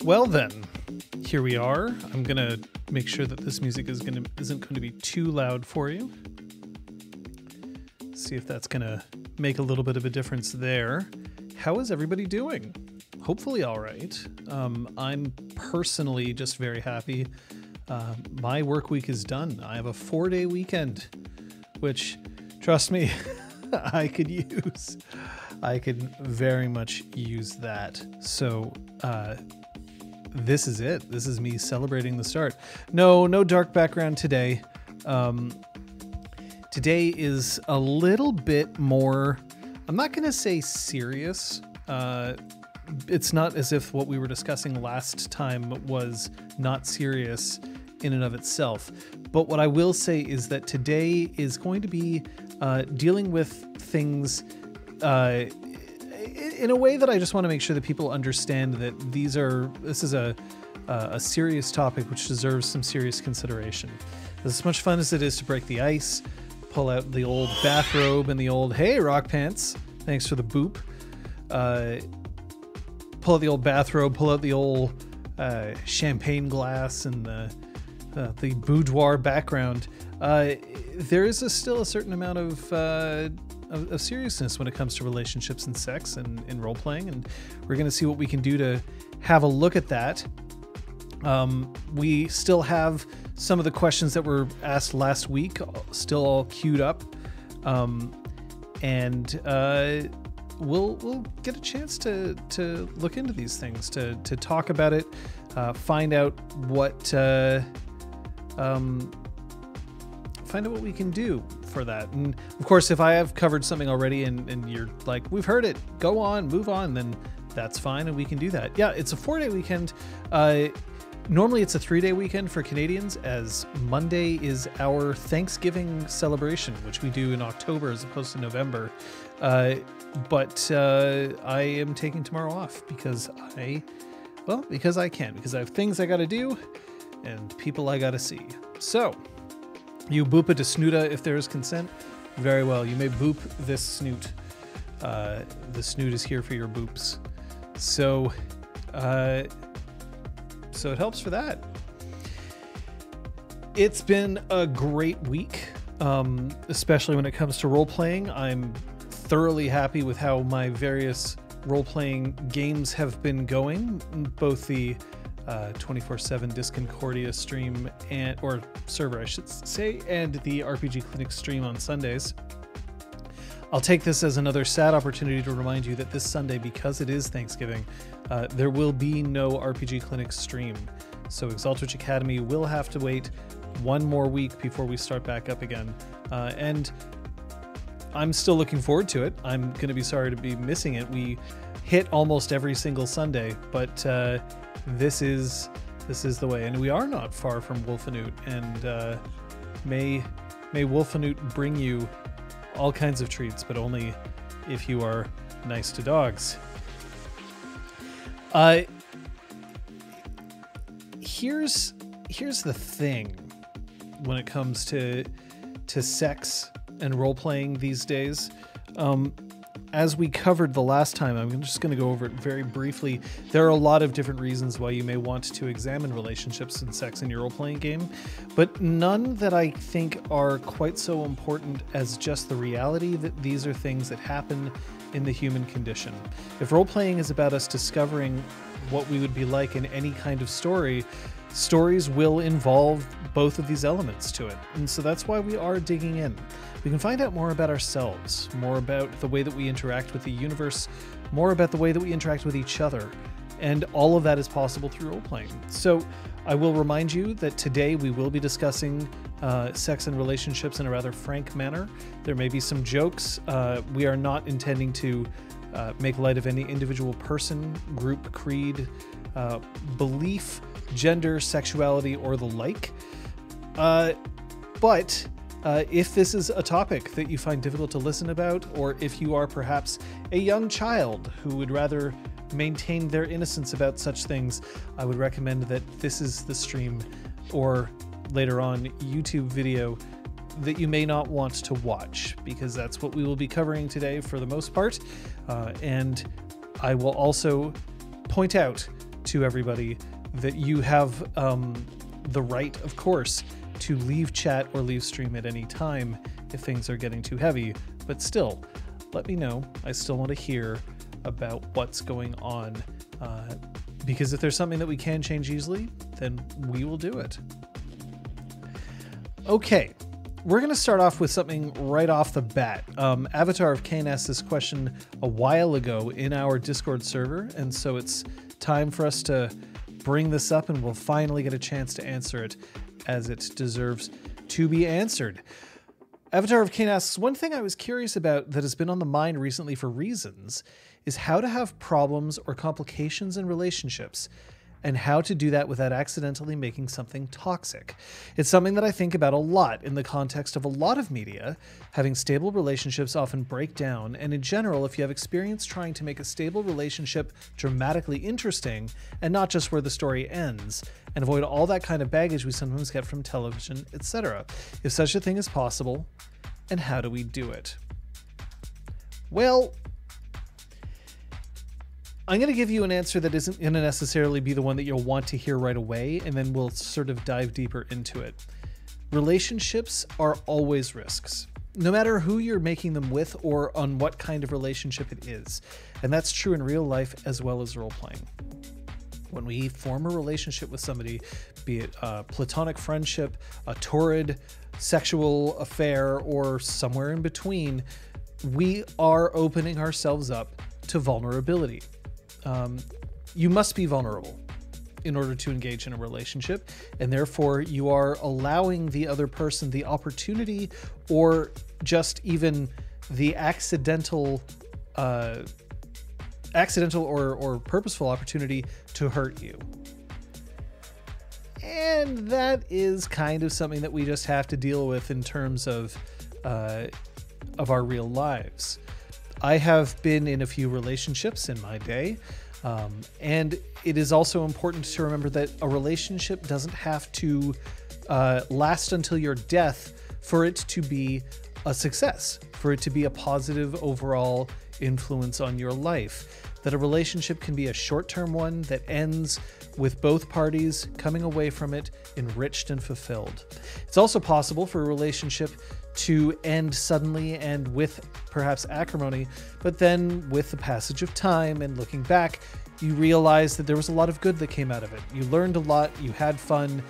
Well then, here we are. I'm gonna make sure that this music isn't going to be too loud for you. See if that's gonna make a little bit of a difference there. How is everybody doing? Hopefully all right. I'm personally just very happy. My work week is done. I have a 4-day weekend, which, trust me, I could use. I could very much use that. So this is it. This is me celebrating the start. No dark background today. Today is a little bit more, I'm not going to say serious. It's not as if what we were discussing last time was not serious in and of itself. But what I will say is that today is going to be dealing with things in a way that I just want to make sure that people understand that this is a serious topic which deserves some serious consideration. As much fun as it is to break the ice, pull out the old bathrobe and the old, hey, rock pants, thanks for the boop. Pull out the old bathrobe, pull out the old champagne glass and the boudoir background. There is still a certain amount of seriousness when it comes to relationships and sex and in role playing, and we're going to see what we can do to have a look at that. We still have some of the questions that were asked last week still all queued up, and we'll get a chance to look into these things, to talk about it, find out what we can do for that. And of course, if I have covered something already and you're like, we've heard it, go on, move on, then that's fine and we can do that. Yeah, it's a 4-day weekend. Normally it's a 3-day weekend for Canadians, as Monday is our Thanksgiving celebration, which we do in October as opposed to November. But I am taking tomorrow off because I can, because I have things I got to do and people I got to see. So you boop it to Snooda if there is consent. Very well. You may boop this snoot. The snoot is here for your boops. So it helps for that. It's been a great week, especially when it comes to role playing. I'm thoroughly happy with how my various role-playing games have been going, both the 24/7 Disconcordia stream or server, I should say, and the RPG Clinic stream on Sundays. I'll take this as another sad opportunity to remind you that this Sunday, because it is Thanksgiving, there will be no RPG Clinic stream. So Exaltwitch Academy will have to wait one more week before we start back up again. And I'm still looking forward to it. I'm going to be sorry to be missing it. We hit almost every single Sunday, but this is the way. And we are not far from Wolfenoot, and may Wolfenoot bring you all kinds of treats, but only if you are nice to dogs. Here's the thing when it comes to sex and role-playing these days. As we covered the last time, I'm just going to go over it very briefly. There are a lot of different reasons why you may want to examine relationships and sex in your role-playing game, but none that I think are quite so important as just the reality that these are things that happen in the human condition. If role-playing is about us discovering what we would be like in any kind of story, stories will involve both of these elements to it. And so that's why we are digging in. We can find out more about ourselves, more about the way that we interact with the universe, more about the way that we interact with each other. And all of that is possible through role-playing. So I will remind you that today we will be discussing sex and relationships in a rather frank manner. There may be some jokes. We are not intending to make light of any individual person, group, creed, belief, gender, sexuality, or the like. But if this is a topic that you find difficult to listen about, or if you are perhaps a young child who would rather maintain their innocence about such things, I would recommend that this is the stream, or later on YouTube video, that you may not want to watch, because that's what we will be covering today for the most part. And I will also point out to everybody that you have the right, of course, to leave chat or leave stream at any time if things are getting too heavy. But still, let me know. I still want to hear about what's going on, because if there's something that we can change easily, then we will do it. Okay, we're going to start off with something right off the bat. Avatar of Kane asked this question a while ago in our Discord server, and so it's time for us to bring this up, and we'll finally get a chance to answer it as it deserves to be answered. Avatar of Kane asks, one thing I was curious about that has been on the mind recently for reasons is how to have problems or complications in relationships and how to do that without accidentally making something toxic. It's something that I think about a lot in the context of a lot of media. Having stable relationships often break down, and in general, if you have experience trying to make a stable relationship dramatically interesting and not just where the story ends, and avoid all that kind of baggage we sometimes get from television, etc. If such a thing is possible, and how do we do it? Well, I'm going to give you an answer that isn't going to necessarily be the one that you'll want to hear right away, and then we'll sort of dive deeper into it. Relationships are always risks, no matter who you're making them with or on what kind of relationship it is. And that's true in real life as well as role-playing. When we form a relationship with somebody, be it a platonic friendship, a torrid sexual affair, or somewhere in between, we are opening ourselves up to vulnerability. You must be vulnerable in order to engage in a relationship, and therefore you are allowing the other person the opportunity or just even the accidental or purposeful opportunity to hurt you. And that is kind of something that we just have to deal with in terms of our real lives. I have been in a few relationships in my day, and it is also important to remember that a relationship doesn't have to last until your death for it to be a success, for it to be a positive overall influence on your life. That a relationship can be a short-term one that ends with both parties coming away from it enriched and fulfilled. It's also possible for a relationship to end suddenly and with perhaps acrimony, but then with the passage of time and looking back, you realize that there was a lot of good that came out of it. You learned a lot, you had fun,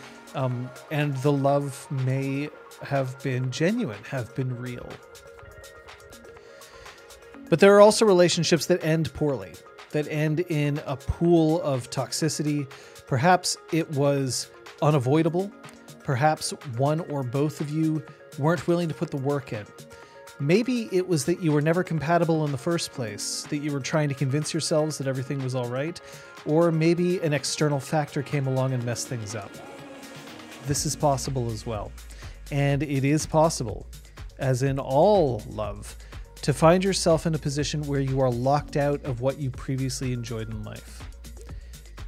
and the love may have been genuine, have been real. But there are also relationships that end poorly, that end in a pool of toxicity. Perhaps it was unavoidable. Perhaps one or both of you weren't willing to put the work in. Maybe it was that you were never compatible in the first place, that you were trying to convince yourselves that everything was all right, or maybe an external factor came along and messed things up. This is possible as well. And it is possible, as in all love, to find yourself in a position where you are locked out of what you previously enjoyed in life.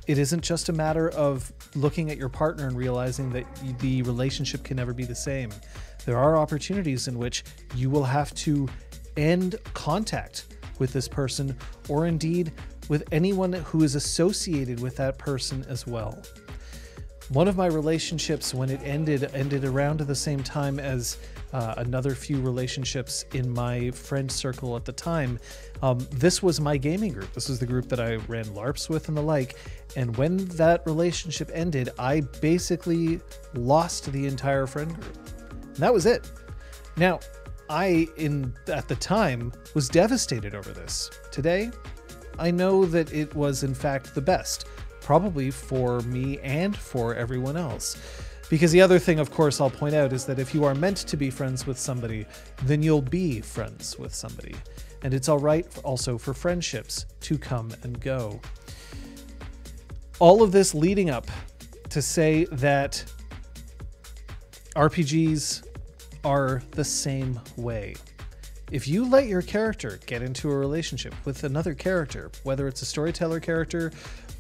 It isn't just a matter of looking at your partner and realizing that the relationship can never be the same. There are opportunities in which you will have to end contact with this person, or indeed with anyone who is associated with that person as well. One of my relationships, when it ended around at the same time as another few relationships in my friend circle at the time. This was my gaming group. This was the group that I ran LARPs with and the like. And when that relationship ended, I basically lost the entire friend group. And that was it. Now, at the time, was devastated over this. Today, I know that it was in fact the best, probably for me and for everyone else. Because the other thing, of course, I'll point out is that if you are meant to be friends with somebody, then you'll be friends with somebody. And it's all right also for friendships to come and go. All of this leading up to say that RPGs are the same way. If you let your character get into a relationship with another character, whether it's a storyteller character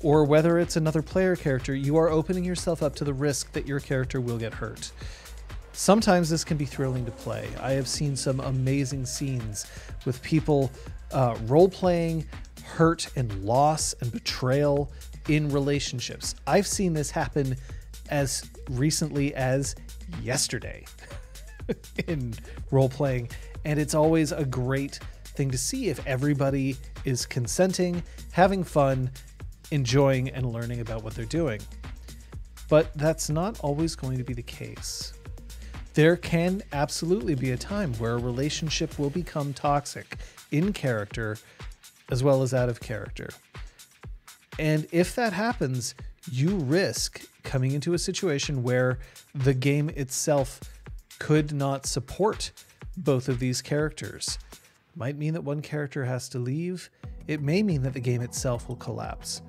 or whether it's another player character, you are opening yourself up to the risk that your character will get hurt. Sometimes this can be thrilling to play. I have seen some amazing scenes with people role-playing hurt and loss and betrayal in relationships. I've seen this happen as recently as yesterday in role playing, and it's always a great thing to see if everybody is consenting, having fun, enjoying, and learning about what they're doing. But that's not always going to be the case. There can absolutely be a time where a relationship will become toxic in character as well as out of character. And if that happens, you risk coming into a situation where the game itself could not support both of these characters. Might mean that one character has to leave. It may mean that the game itself will collapse.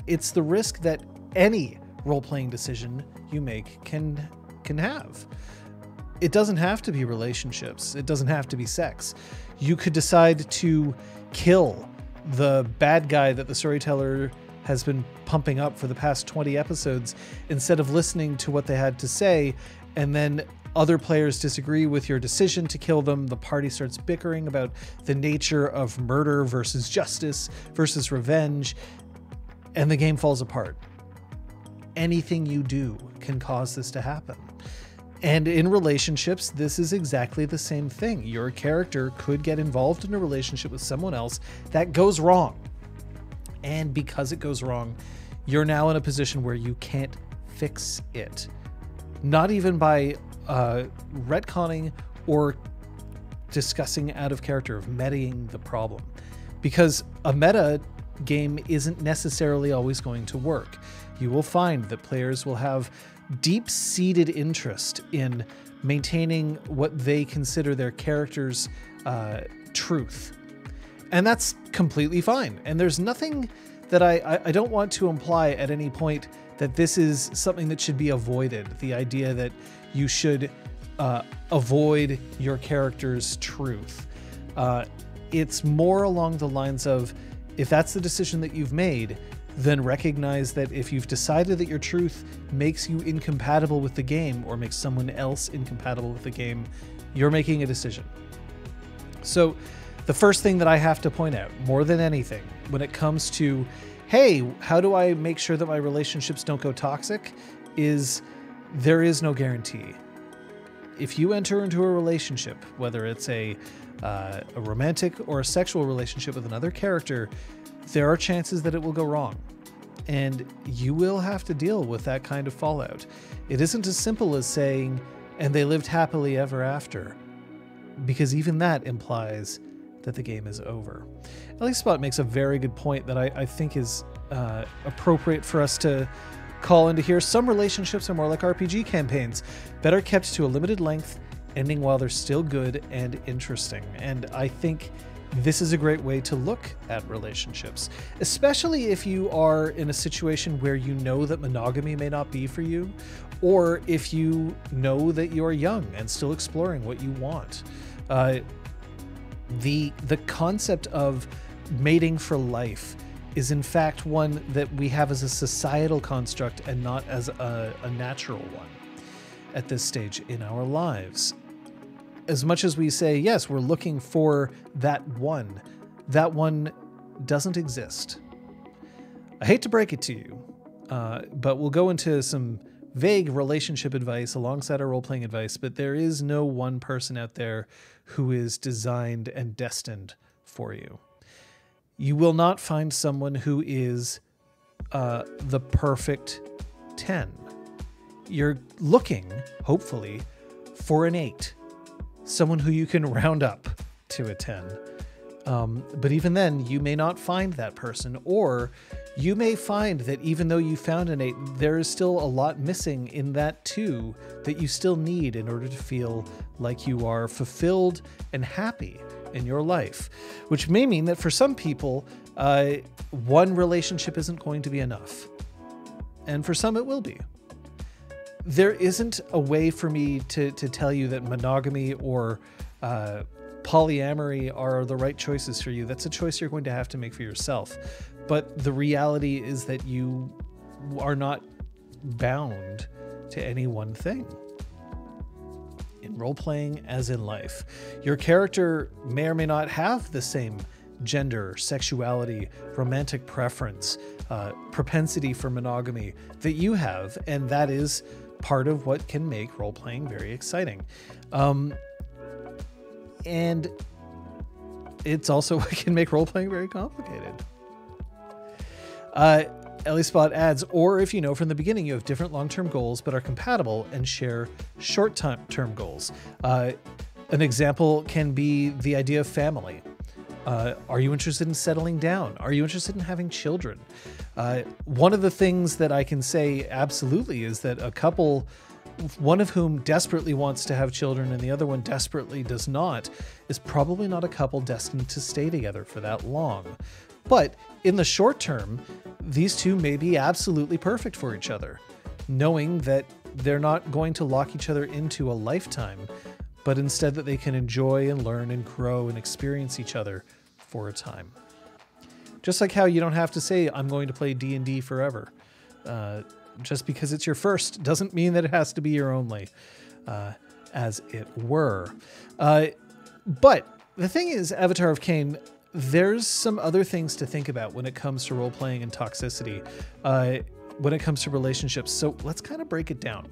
It's the risk that any role-playing decision you make can have. It doesn't have to be relationships. It doesn't have to be sex. You could decide to kill the bad guy that the storyteller has been pumping up for the past 20 episodes instead of listening to what they had to say, and then other players disagree with your decision to kill them. The party starts bickering about the nature of murder versus justice versus revenge, and the game falls apart. Anything you do can cause this to happen. And in relationships, this is exactly the same thing. Your character could get involved in a relationship with someone else that goes wrong. And because it goes wrong, you're now in a position where you can't fix it. Not even by retconning or discussing out of character, of metaing the problem. Because a meta game isn't necessarily always going to work. You will find that players will have deep-seated interest in maintaining what they consider their character's truth. And that's completely fine. And there's nothing that I don't want to imply at any point that this is something that should be avoided. The idea that you should avoid your character's truth. It's more along the lines of, if that's the decision that you've made, then recognize that if you've decided that your truth makes you incompatible with the game or makes someone else incompatible with the game, you're making a decision. So the first thing that I have to point out, more than anything, when it comes to, hey, how do I make sure that my relationships don't go toxic, is there is no guarantee. If you enter into a relationship, whether it's a romantic or a sexual relationship with another character, there are chances that it will go wrong. And you will have to deal with that kind of fallout. It isn't as simple as saying, and they lived happily ever after, because even that implies that the game is over. Ellie Spot makes a very good point that I think is appropriate for us to call into here. Some relationships are more like RPG campaigns, better kept to a limited length, ending while they're still good and interesting. And I think this is a great way to look at relationships, especially if you are in a situation where you know that monogamy may not be for you, or if you know that you're young and still exploring what you want. The concept of mating for life is in fact one that we have as a societal construct and not as a natural one at this stage in our lives. As much as we say, yes, we're looking for that one doesn't exist. I hate to break it to you, but we'll go into some vague relationship advice alongside our role-playing advice, but there is no one person out there who is designed and destined for you. You will not find someone who is the perfect 10. You're looking, hopefully, for an 8. Someone who you can round up to a 10. But even then, you may not find that person, or you may find that even though you found an 8, there is still a lot missing in that 2 that you still need in order to feel like you are fulfilled and happy in your life, which may mean that for some people, one relationship isn't going to be enough. And for some, it will be. There isn't a way for me to tell you that monogamy or polyamory are the right choices for you. That's a choice you're going to have to make for yourself. But the reality is that you are not bound to any one thing. In role-playing as in life, your character may or may not have the same gender, sexuality, romantic preference, propensity for monogamy that you have, and that is part of what can make role-playing very exciting. And it's also what can make role-playing very complicated. EliSpot adds, or if you know from the beginning you have different long-term goals but are compatible and share short-term goals. An example can be the idea of family. Are you interested in settling down? Are you interested in having children? One of the things that I can say absolutely is that a couple, one of whom desperately wants to have children and the other one desperately does not, is probably not a couple destined to stay together for that long. But in the short term, these two may be absolutely perfect for each other, knowing that they're not going to lock each other into a lifetime, but instead that they can enjoy and learn and grow and experience each other for a time. Just like how you don't have to say, I'm going to play D&D forever. Just because it's your first doesn't mean that it has to be your only, as it were. But the thing is, Avatar of Khaine, there's some other things to think about when it comes to role-playing and toxicity, when it comes to relationships. So let's kind of break it down.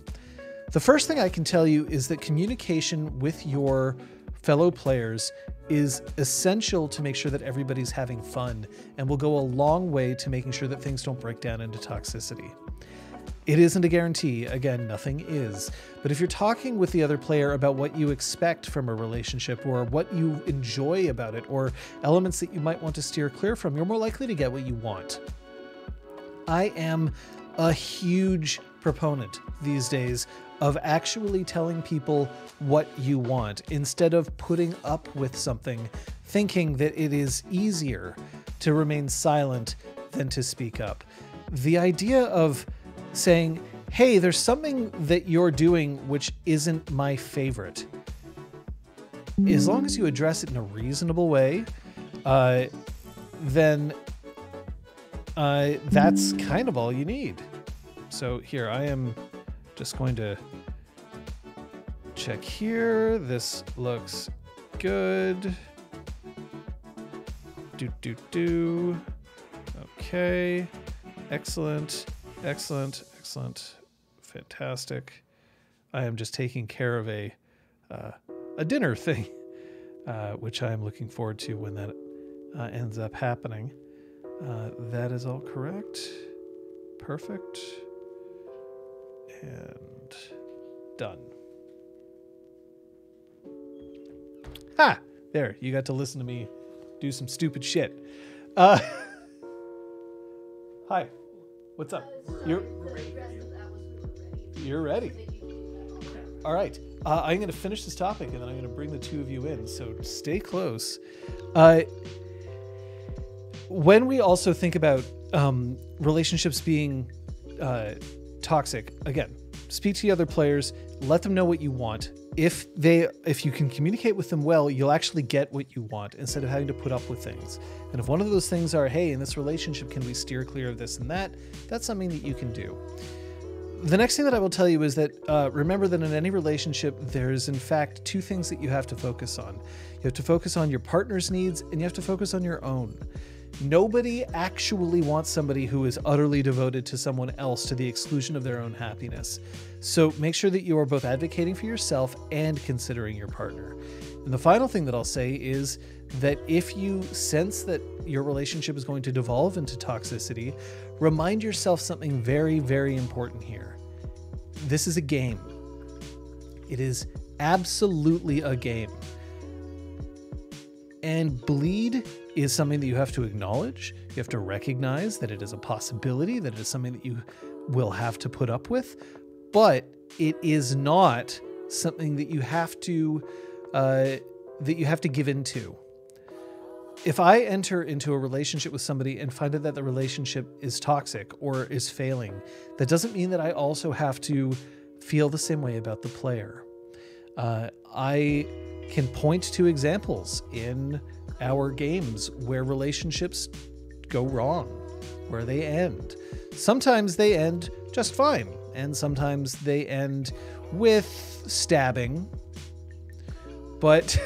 The first thing I can tell you is that communication with your fellow players is essential to make sure that everybody's having fun and will go a long way to making sure that things don't break down into toxicity. It isn't a guarantee. Again, nothing is. But if you're talking with the other player about what you expect from a relationship or what you enjoy about it or elements that you might want to steer clear from, you're more likely to get what you want. I am a huge proponent these days of actually telling people what you want instead of putting up with something, thinking that it is easier to remain silent than to speak up. The idea of saying, hey, there's something that you're doing which isn't my favorite. As long as you address it in a reasonable way, then that's kind of all you need. So here, I am just going to check here. This looks good. Okay. Excellent. Excellent. Excellent. Fantastic. I am just taking care of a dinner thing, which I am looking forward to when that ends up happening. That is all correct. Perfect. And done. Ha! There, you got to listen to me do some stupid shit. Hi. What's up? You're ready. All right. I'm going to finish this topic and then I'm going to bring the two of you in. So stay close. When we also think about relationships being toxic, again, speak to the other players, let them know what you want. If you can communicate with them well, you'll actually get what you want instead of having to put up with things. And if one of those things are, hey, in this relationship, can we steer clear of this and that? That's something that you can do. The next thing that I will tell you is that remember that in any relationship, there's in fact two things that you have to focus on. You have to focus on your partner's needs and you have to focus on your own. Nobody actually wants somebody who is utterly devoted to someone else to the exclusion of their own happiness. So make sure that you are both advocating for yourself and considering your partner. And the final thing that I'll say is that if you sense that your relationship is going to devolve into toxicity, remind yourself something very, very important here. This is a game. It is absolutely a game. And bleed is something that you have to acknowledge. You have to recognize that it is a possibility, that it is something that you will have to put up with, but it is not something that you have to give into. If I enter into a relationship with somebody and find out that the relationship is toxic or is failing, that doesn't mean that I also have to feel the same way about the player. I can point to examples in our games where relationships go wrong, where they end. Sometimes they end just fine, and sometimes they end with stabbing. But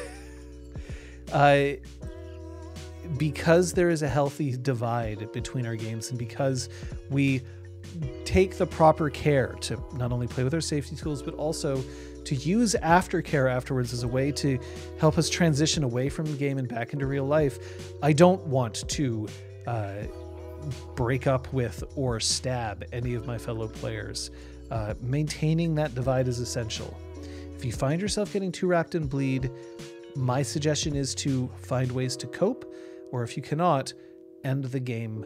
because there is a healthy divide between our games, and because we take the proper care to not only play with our safety tools, but also to use aftercare afterwards as a way to help us transition away from the game and back into real life, I don't want to break up with or stab any of my fellow players. Maintaining that divide is essential. If you find yourself getting too wrapped in Bleed, my suggestion is to find ways to cope, or if you cannot, end the game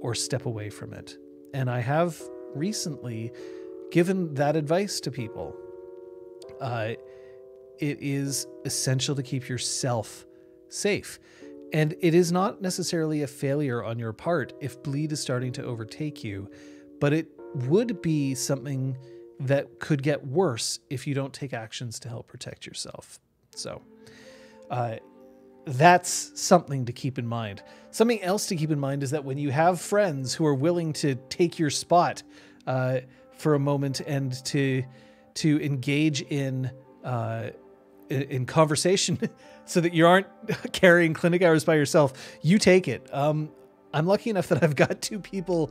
or step away from it. And I have recently given that advice to people. It is essential to keep yourself safe. And it is not necessarily a failure on your part if Bleed is starting to overtake you, but it would be something that could get worse if you don't take actions to help protect yourself. So that's something to keep in mind. Something else to keep in mind is that when you have friends who are willing to take your spot for a moment and to engage in conversation so that you aren't carrying clinic hours by yourself, you take it. I'm lucky enough that I've got two people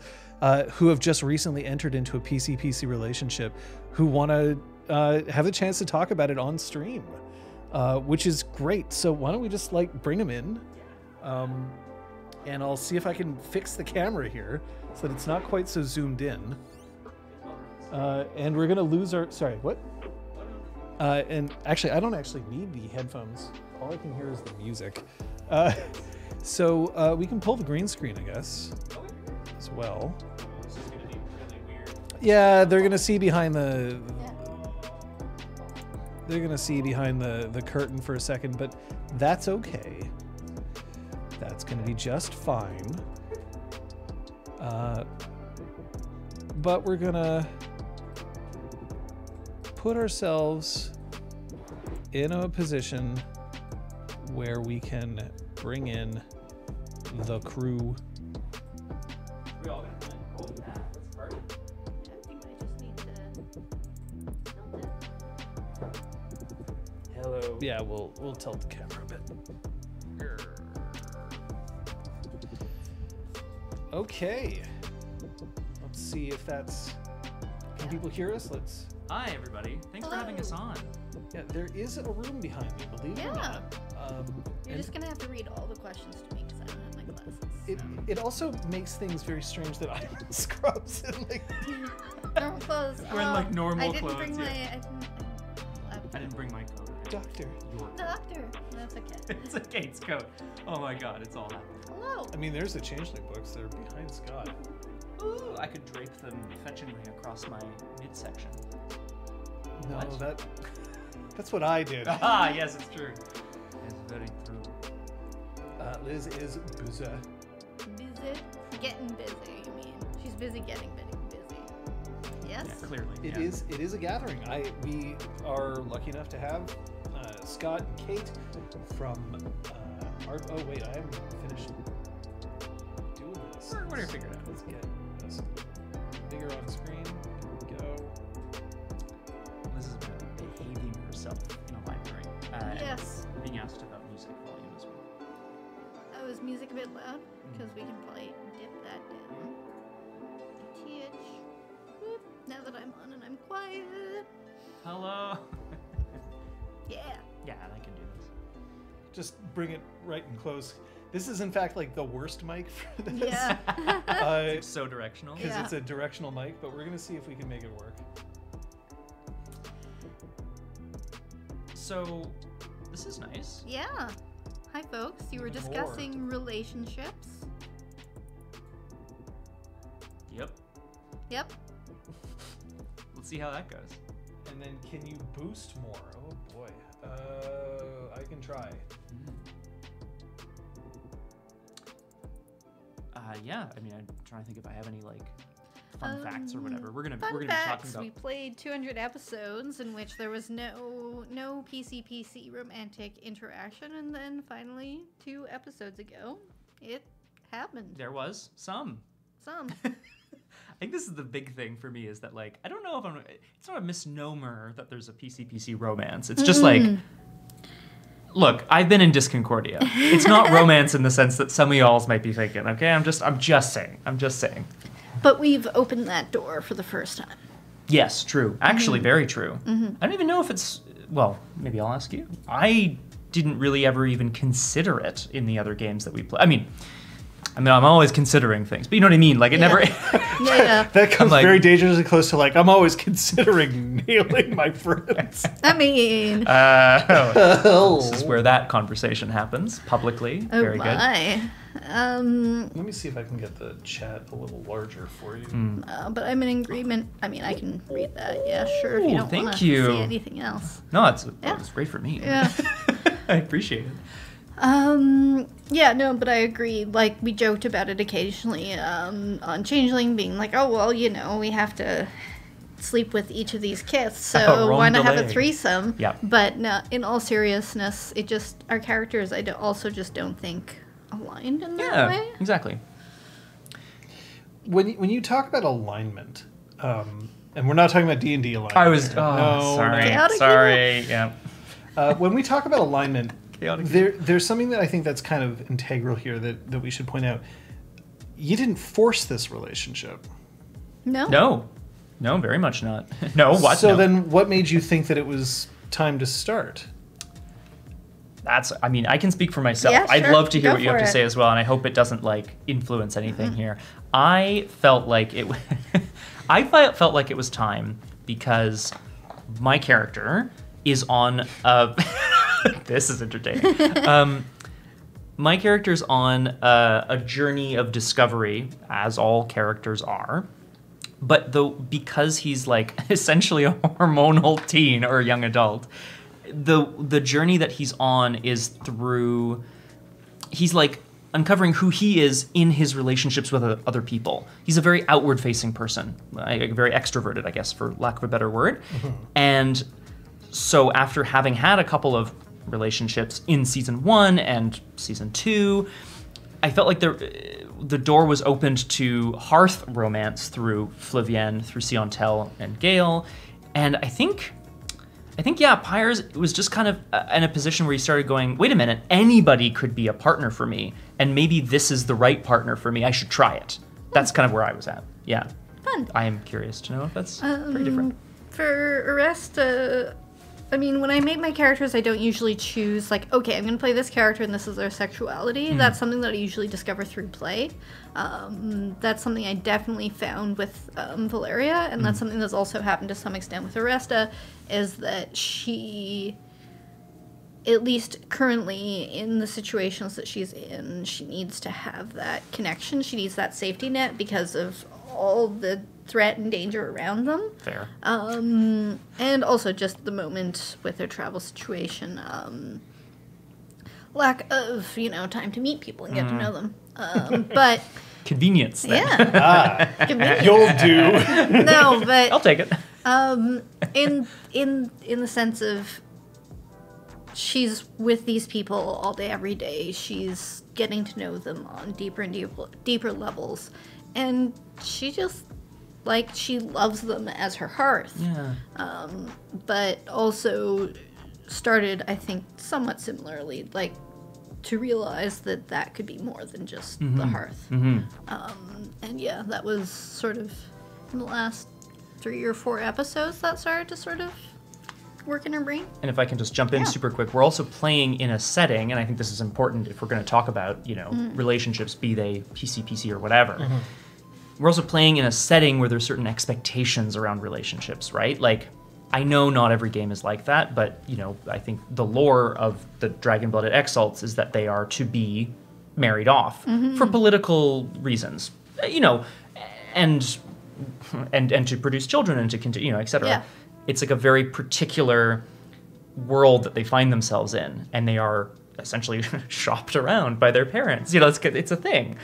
who have just recently entered into a PC-PC relationship who want to have a chance to talk about it on stream, which is great. So why don't we just bring them in, and I'll see if I can fix the camera here so that it's not quite so zoomed in. And we're gonna lose our, sorry, what? And actually, I don't actually need the headphones. All I can hear is the music. So we can pull the green screen, I guess, as well. This is gonna be really weird. Yeah, they're gonna see behind the. They're gonna see behind the curtain for a second, but that's okay. That's gonna be just fine. But we're gonna put ourselves in a position where we can bring in the crew. We all gonna play. Oh, yeah, that's perfect. I think I just need to tilt it. Hello. Yeah, we'll tilt the camera a bit. Okay. Let's see if that's. Can people hear us? Let's. Hi, everybody. Thanks for having us on. Yeah, there is a room behind me, believe it or Yeah. not. You're and just gonna have to read all the questions to me because I don't have my glasses. it also makes things very strange that I'm in scrubs and Normal clothes. We're in, like, normal I didn't clothes, bring yeah. my. I didn't bring my coat. doctor. Your The doctor. That's okay. It's a Kate's coat. Oh my god, it's all happening. Hello. I mean, there's the Changeling books. They're behind Scott. Ooh, I could drape them fetchingly across my midsection. No, What? that's what I did. Ah, yes, it's true. It's very true. Liz is busy. Busy. Getting busy. You mean? She's busy getting busy. Yes. Yeah, clearly. It yeah. is. It is a gathering. We are lucky enough to have Scott and Kate from Art. Oh wait, I haven't finished doing this. We're gonna figure it out. Let's get this bigger on screen. Here we go. Liz has been behaving herself in a library. Yes. And being asked about music volume as well. Oh, is music a bit loud? Because we can probably dip that down. TH. Whoop. Now that I'm on and I'm quiet. Hello. Yeah. Yeah, I can do this. Just bring it right and close. This is in fact like the worst mic for this. Yeah. It's so directional. Because Yeah. it's a directional mic, but we're gonna see if we can make it work. So, this is nice. Yeah. Hi, folks. You were Even more. discussing relationships. Yep. Yep. Let's see how that goes. And then can you boost more? Oh boy. I can try. Yeah. I mean, I'm trying to think if I have any like fun facts or whatever. We're gonna Fun be facts. talking about. We played 200 episodes in which there was no PC romantic interaction, and then finally 2 episodes ago, it happened. There was some. Some. I think this is the big thing for me is that like I don't know if it's not a misnomer that there's a PC romance. It's just like Look, I've been in Disconcordia. It's not romance in the sense that some of y'all might be thinking. Okay, I'm just saying. But we've opened that door for the first time. Yes, true. Actually, very true. I don't even know if it's. Well, maybe I'll ask you. I didn't really ever even consider it in the other games that we play. I mean, I'm always considering things, but you know what I mean. Like it never. Yeah. That comes like- very dangerously close to like I'm always considering nailing my friends. I mean, This is where that conversation happens publicly. oh Very good. my. Let me see if I can get the chat a little larger for you. But I'm in agreement. I mean, I can read that. Yeah, sure. If Ooh, you don't thank want to you. see anything else. No, it's Yeah. great for me. Yeah. I appreciate it. Yeah, no, but I agree. Like, we joked about it occasionally on Changeling being like, oh, well, you know, we have to sleep with each of these kits, so why not have a Rondelay. threesome? Yep. But no, in all seriousness, it just, our characters, also just don't think aligned in that Yeah, way. exactly. When you talk about alignment, and we're not talking about D&D alignment. I was. here. Oh, No, sorry. Chaotic Sorry. Yeah. When we talk about alignment, Chaotic. there's something that I think that's kind of integral here that we should point out. You didn't force this relationship. No? No, very much not. No, what? So No. then what made you think that it was time to start? I mean, I can speak for myself. Yeah, I'd sure. love to hear Go what you have for to it. say as well, and I hope it doesn't like influence anything here. I felt like it. Felt like it was time because my character is on a. This is entertaining. My character's on a journey of discovery, as all characters are. But because he's like essentially a hormonal teen or a young adult, the journey that he's on is through. He's like uncovering who he is in his relationships with other people. He's a very outward-facing person, very extroverted, I guess, for lack of a better word. And so after having had a couple of relationships in season 1 and season 2, I felt like the door was opened to hearth romance through Flavienne, through Siontel and Gale, and I think yeah, Pyres was just kind of in a position where he started going, wait a minute, anybody could be a partner for me, and maybe this is the right partner for me. I should try it. That's kind of where I was at. Yeah. Fun. I am curious to know if that's very different. For Arrest, I mean, when I make my characters, I don't usually choose, like, okay, I'm going to play this character and this is their sexuality. That's something that I usually discover through play. That's something I definitely found with Valeria, and that's something that's also happened to some extent with Aresta, is that she, at least currently in the situations that she's in, she needs to have that connection. She needs that safety net because of all the threat and danger around them. Fair. And also just the moment with their travel situation, lack of, time to meet people and get to know them. But Convenience, then. yeah, convenient. You'll do. No, but I'll take it. in the sense of she's with these people all day, every day. She's getting to know them on deeper and deeper levels, and she just she loves them as her hearth. Yeah. But also started, I think, somewhat similarly, to realize that could be more than just the hearth. And yeah, that was sort of in the last 3 or 4 episodes that started to sort of work in her brain. And if I can just jump in Yeah. super quick, we're also playing in a setting, and I think this is important if we're going to talk about, relationships, be they PC or whatever. We're also playing in a setting where there's certain expectations around relationships, right? Like, I know not every game is like that, but, I think the lore of the Dragon-Blooded Exalts is that they are to be married off for political reasons, and to produce children and to continue, et cetera. Yeah. It's like a very particular world that they find themselves in, and they are essentially shopped around by their parents. It's a thing.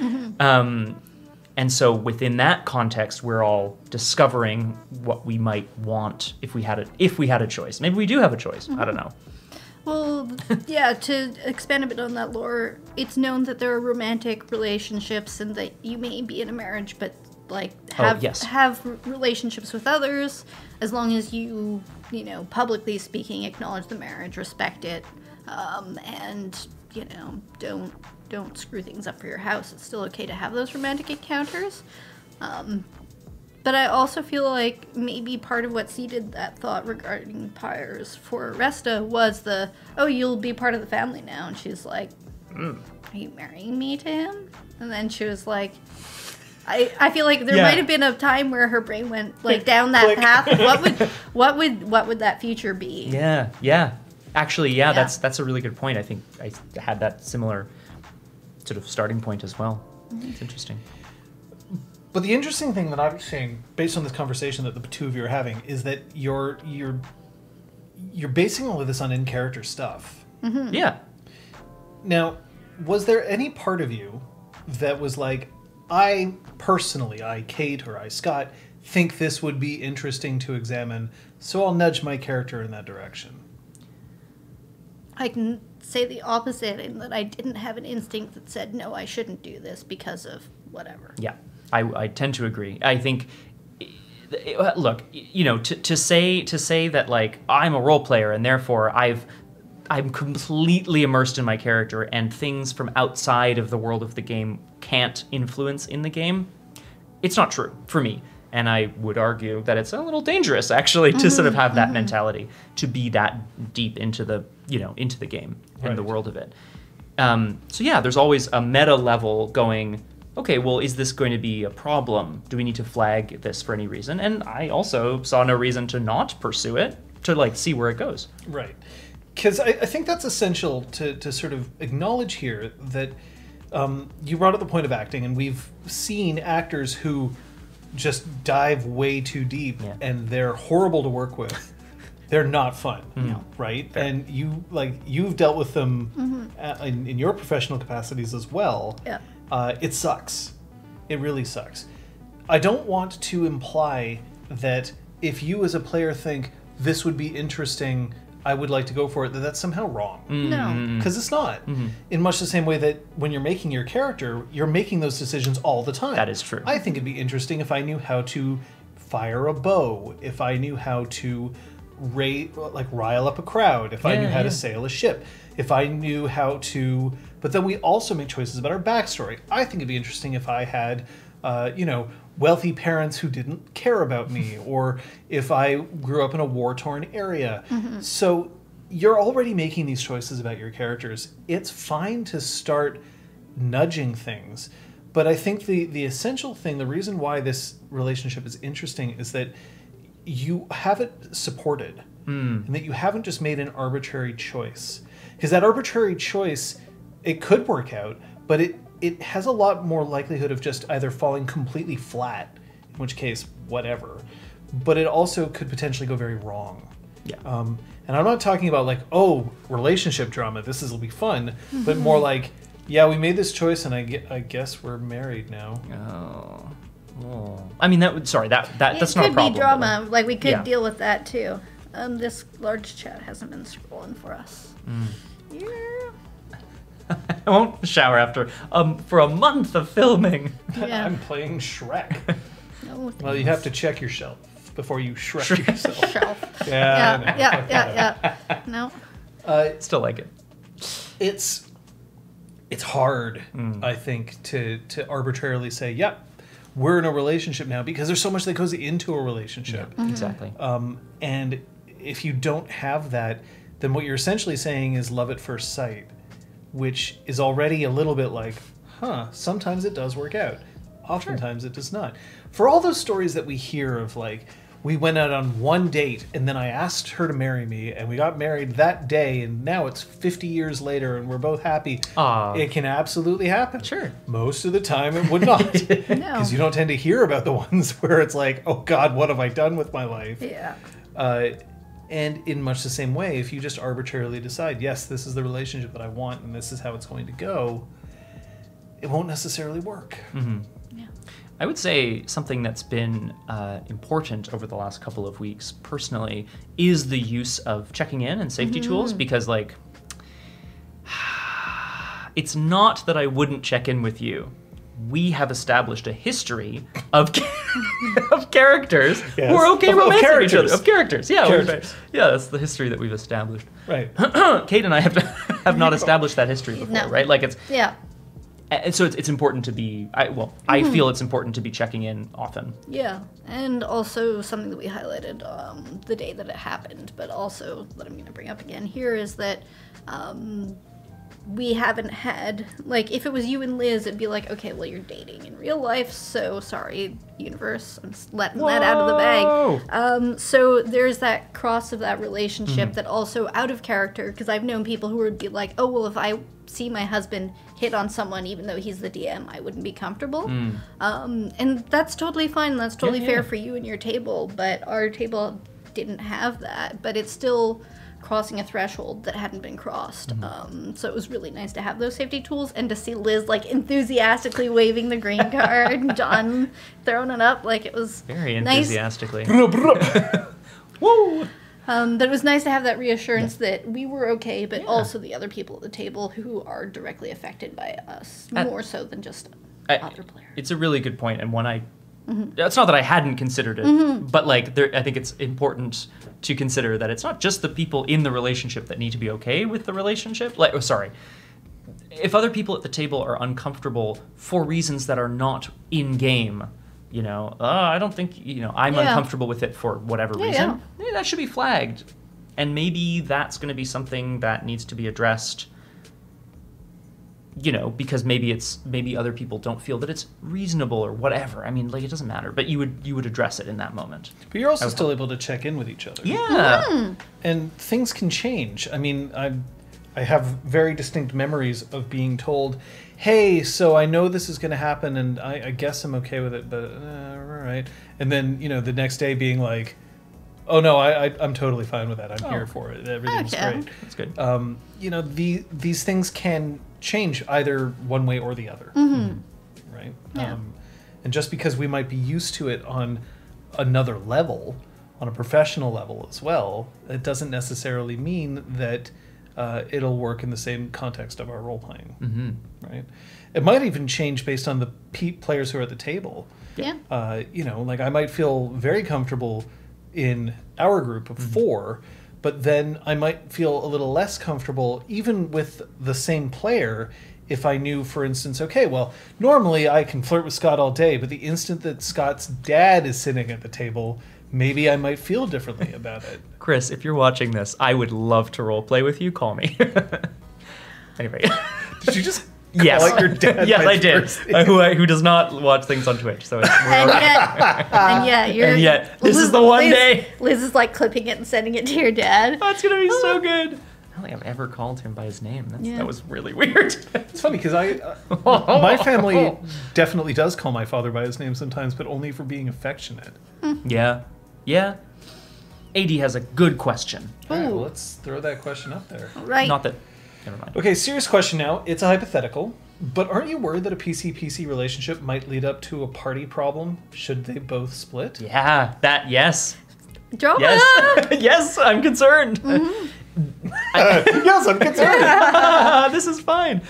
And so within that context, we're all discovering what we might want if we had a choice. Maybe we do have a choice. I don't know. Well, yeah, to expand a bit on that lore, it's known that there are romantic relationships and that you may be in a marriage, but have relationships with others as long as you, publicly speaking, acknowledge the marriage, respect it, and don't screw things up for your house. It's still okay to have those romantic encounters. But I also feel like maybe part of what seeded that thought regarding Pyres for Resta was you'll be part of the family now. And she's like, are you marrying me to him? And then she was like, I feel like there might have been a time where her brain went like down that path. What would that future be? Yeah. Actually, that's a really good point. I think I had that similar sort of starting point as well. It's interesting. But the interesting thing that I'm seeing, based on this conversation that the two of you are having, is that you're basing all of this on in-character stuff. Mm-hmm. Yeah. Now, was there any part of you that was like, I, Kate, or I, Scott, think this would be interesting to examine, so I'll nudge my character in that direction? I can say the opposite, in that I didn't have an instinct that said, no, I shouldn't do this because of whatever. Yeah, I tend to agree. I think, look, to say that, like, I'm a role player and therefore I'm completely immersed in my character and things from outside of the world of the game can't influence in the game, it's not true for me. And I would argue that it's a little dangerous, actually, to sort of have that mentality, to be that deep into the game and the world of it. So yeah, there's always a meta level going, okay, well, is this going to be a problem? Do we need to flag this for any reason? And I also saw no reason to not pursue it, to like see where it goes. Right. Because I think that's essential to sort of acknowledge here that you brought up the point of acting, and we've seen actors who just dive way too deep, and they're horrible to work with. They're not fun, right? Fair. And you've dealt with them in your professional capacities as well. Yeah. It sucks. It really sucks. I don't want to imply that if you as a player think this would be interesting, I would like to go for it, that's somehow wrong. No. Because it's not. In much the same way that when you're making your character, you're making those decisions all the time. That is true. I think it'd be interesting if I knew how to fire a bow, if I knew how to rile up a crowd, if I knew how to sail a ship, if I knew how to... But then we also make choices about our backstory. I think it'd be interesting if I had, wealthy parents who didn't care about me, or if I grew up in a war-torn area. So you're already making these choices about your characters. It's fine to start nudging things. But I think the essential thing, the reason why this relationship is interesting, is that you have it supported, and that you haven't just made an arbitrary choice. Because that arbitrary choice, it could work out, but it has a lot more likelihood of just either falling completely flat, in which case, whatever. But it also could potentially go very wrong. Yeah. And I'm not talking about relationship drama, will be fun, but more like, yeah, we made this choice and I guess we're married now. Oh. I mean, that's not a problem. It could be drama. Like, we could deal with that too. This large chat hasn't been scrolling for us. Yeah. I won't shower after for a month of filming. Yeah. I'm playing Shrek. No, well, you have to check your shelf before you Shrek yourself. Shelf. Yeah. No. Still like it. It's hard, I think, to arbitrarily say, yep, we're in a relationship now, because there's so much that goes into a relationship. Yeah, exactly. And if you don't have that, then what you're essentially saying is love at first sight, which is already a little bit like, sometimes it does work out. Oftentimes it does not. For all those stories that we hear of, like, we went out on one date and then I asked her to marry me and we got married that day and now it's 50 years later and we're both happy. It can absolutely happen. Sure. Most of the time it would not. Because you don't tend to hear about the ones where it's like, oh God, what have I done with my life? Yeah. And in much the same way, if you just arbitrarily decide, yes, this is the relationship that I want and this is how it's going to go, it won't necessarily work. Mm-hmm. Yeah. I would say something that's been important over the last couple of weeks, personally, is the use of checking in and safety tools, because, like, it's not that I wouldn't check in with you. We have established a history of of characters Yes. who are okay Of romancing each other. characters. Of characters, yeah. Characters. Yeah, that's the history that we've established. Right. Kate and I have not established that history before, No. right? Like it's Yeah. and so it's important to be. I feel it's important to be checking in often. Yeah, and also something that we highlighted the day that it happened, but also that I'm going to bring up again here is that we haven't had, like, if it was you and Liz, it'd be like, okay, well, you're dating in real life, so sorry, universe, I'm just letting that out of the bag. So there's that cross of that relationship that also out of character, because I've known people who would be like, oh, well, if I see my husband hit on someone, even though he's the DM, I wouldn't be comfortable. And that's totally fine. That's totally fair for you and your table, but our table didn't have that. But it's still crossing a threshold that hadn't been crossed. So it was really nice to have those safety tools and to see Liz like enthusiastically waving the green card and John throwing it up like it was Very nice. enthusiastically. Woo! But it was nice to have that reassurance that we were okay, but also the other people at the table who are directly affected by us, more so than just other players. It's a really good point, and one I. It's not that I hadn't considered it, but like I think it's important to consider that it's not just the people in the relationship that need to be okay with the relationship. Like, if other people at the table are uncomfortable for reasons that are not in game, I don't think I'm uncomfortable with it for whatever reason. Yeah, that should be flagged, and maybe that's going to be something that needs to be addressed. Because maybe other people don't feel that it's reasonable or whatever. I mean, like, it doesn't matter. But you would address it in that moment. But you're also still able to check in with each other. Yeah. And things can change. I mean, I have very distinct memories of being told, hey, so I know this is going to happen, and I guess I'm okay with it, but all right. And then, the next day being like, oh, no, I'm totally fine with that. I'm here for it. Everything's great. That's good. These things can change either one way or the other, right? Yeah. And just because we might be used to it on another level, on a professional level as well, it doesn't necessarily mean that it'll work in the same context of our role playing, right? It might even change based on the players who are at the table. Yeah. Like I might feel very comfortable in our group of 4, but then I might feel a little less comfortable even with the same player if I knew, for instance, okay, well, normally I can flirt with Scott all day, but the instant that Scott's dad is sitting at the table, maybe I might feel differently about it. Chris, if you're watching this, I would love to role play with you. Call me. Anyway. Did you just Yes. call out your dad? Yes, by I did. first name? Who does not watch things on Twitch. So it's, And yet, this is the one day. Liz is like clipping it and sending it to your dad. Oh, it's going to be so good. I don't think I've ever called him by his name. That was really weird. It's funny because my family definitely does call my father by his name sometimes, but only for being affectionate. Yeah. AD has a good question. All right, well, let's throw that question up there. Right. Not that. Never mind. Okay, serious question now. It's a hypothetical, but aren't you worried that a PC-PC relationship might lead up to a party problem should they both split? Yeah. Yes. Drama. Yes. Yes. I'm concerned. Yes, I'm concerned. This is fine.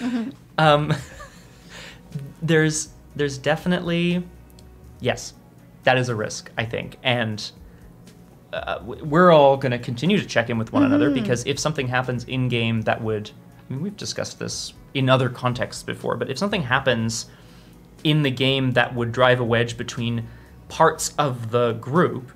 There's definitely, yes, that is a risk, I think, and we're all going to continue to check in with one another because if something happens in game that would, I mean, we've discussed this in other contexts before, but if something happens in the game that would drive a wedge between parts of the group,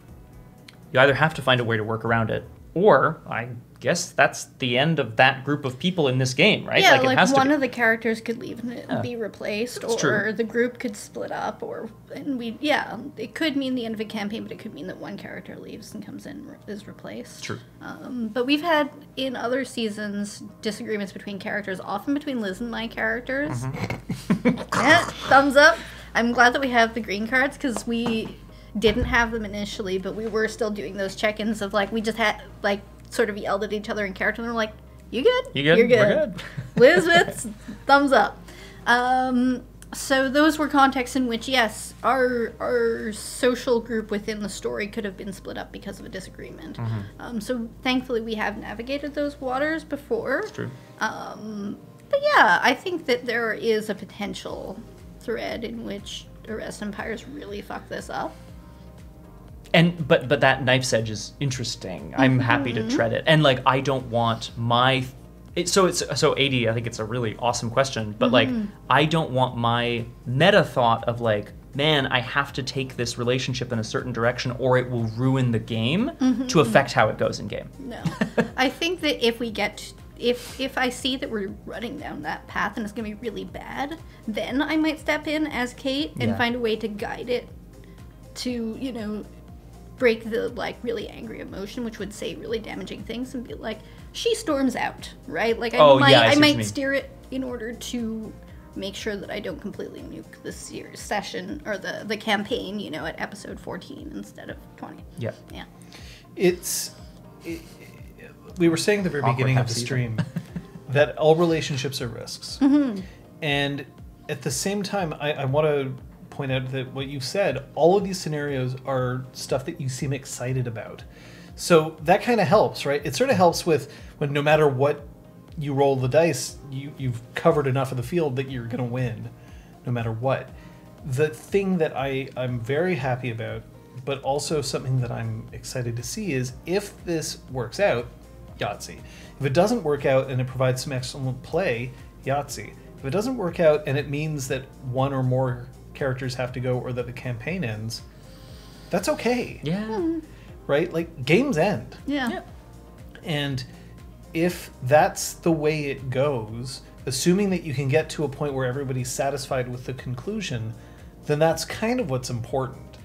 you either have to find a way to work around it, or I guess that's the end of that group of people in this game, right? Yeah, it like has to one be. of the characters could leave and be replaced, That's or true. the group could split up, it could mean the end of a campaign, but it could mean that one character leaves and comes in is replaced. True. But we've had in other seasons disagreements between characters, often between Liz and my characters. Yeah, thumbs up. I'm glad that we have the green cards because we didn't have them initially, but we were still doing those check-ins of like we just had like sort of yelled at each other in character and we're like, you good? You good? You're good. We're good. Elizabeth, thumbs up. So those were contexts in which, yes, our social group within the story could have been split up because of a disagreement. So thankfully we have navigated those waters before. True. But yeah, I think that there is a potential thread in which Arrest Empires really fuck this up. And but that knife's edge is interesting. I'm happy to tread it, and like I don't want my. So 80. I think it's a really awesome question, but like I don't want my meta thought of like, man, I have to take this relationship in a certain direction, or it will ruin the game to affect how it goes in game. No, I think that if we get. If I see that we're running down that path and it's going to be really bad, then I might step in as Kate and find a way to guide it to, you know, break the, like, really angry emotion, which would say really damaging things, and be like, she storms out, right? Like, I might steer it in order to make sure that I don't completely nuke the session or the campaign, you know, at episode 14 instead of 20. Yeah. Yeah. We were saying at the very Awkward beginning of half the season. stream that all relationships are risks. And at the same time, I want to point out that what you've said, all of these scenarios are stuff that you seem excited about. So that kind of helps, right? It sort of helps with when no matter what you roll the dice, you've covered enough of the field that you're going to win, no matter what. The thing that I'm very happy about, but also something that I'm excited to see, is if this works out, Yahtzee. If it doesn't work out and it provides some excellent play, Yahtzee. If it doesn't work out and it means that one or more characters have to go or that the campaign ends, that's okay. Yeah. Right? Like, games end. Yeah. And if that's the way it goes, assuming that you can get to a point where everybody's satisfied with the conclusion, then that's kind of what's important.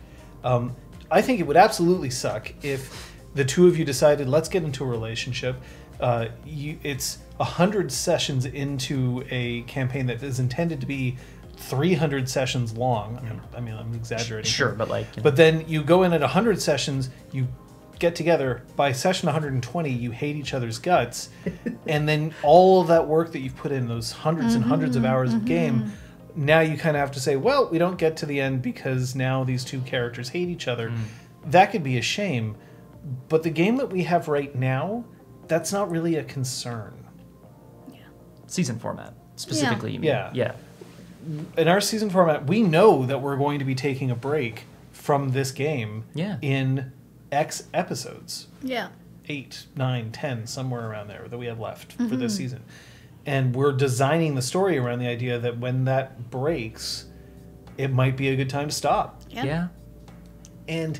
I think it would absolutely suck if the two of you decided, let's get into a relationship. It's 100 sessions into a campaign that is intended to be 300 sessions long. I mean, I'm exaggerating. Sure, but like... But then you go in at 100 sessions, you get together, by session 120, you hate each other's guts, and then all of that work that you've put in, those hundreds and hundreds of hours of game, now you kind of have to say, well, we don't get to the end because now these two characters hate each other. That could be a shame. But the game that we have right now, that's not really a concern. Season format, specifically, you mean? Yeah. In our season format, we know that we're going to be taking a break from this game in X episodes. Yeah. 8, 9, 10, somewhere around there that we have left for this season. And we're designing the story around the idea that when that breaks, it might be a good time to stop. Yeah. And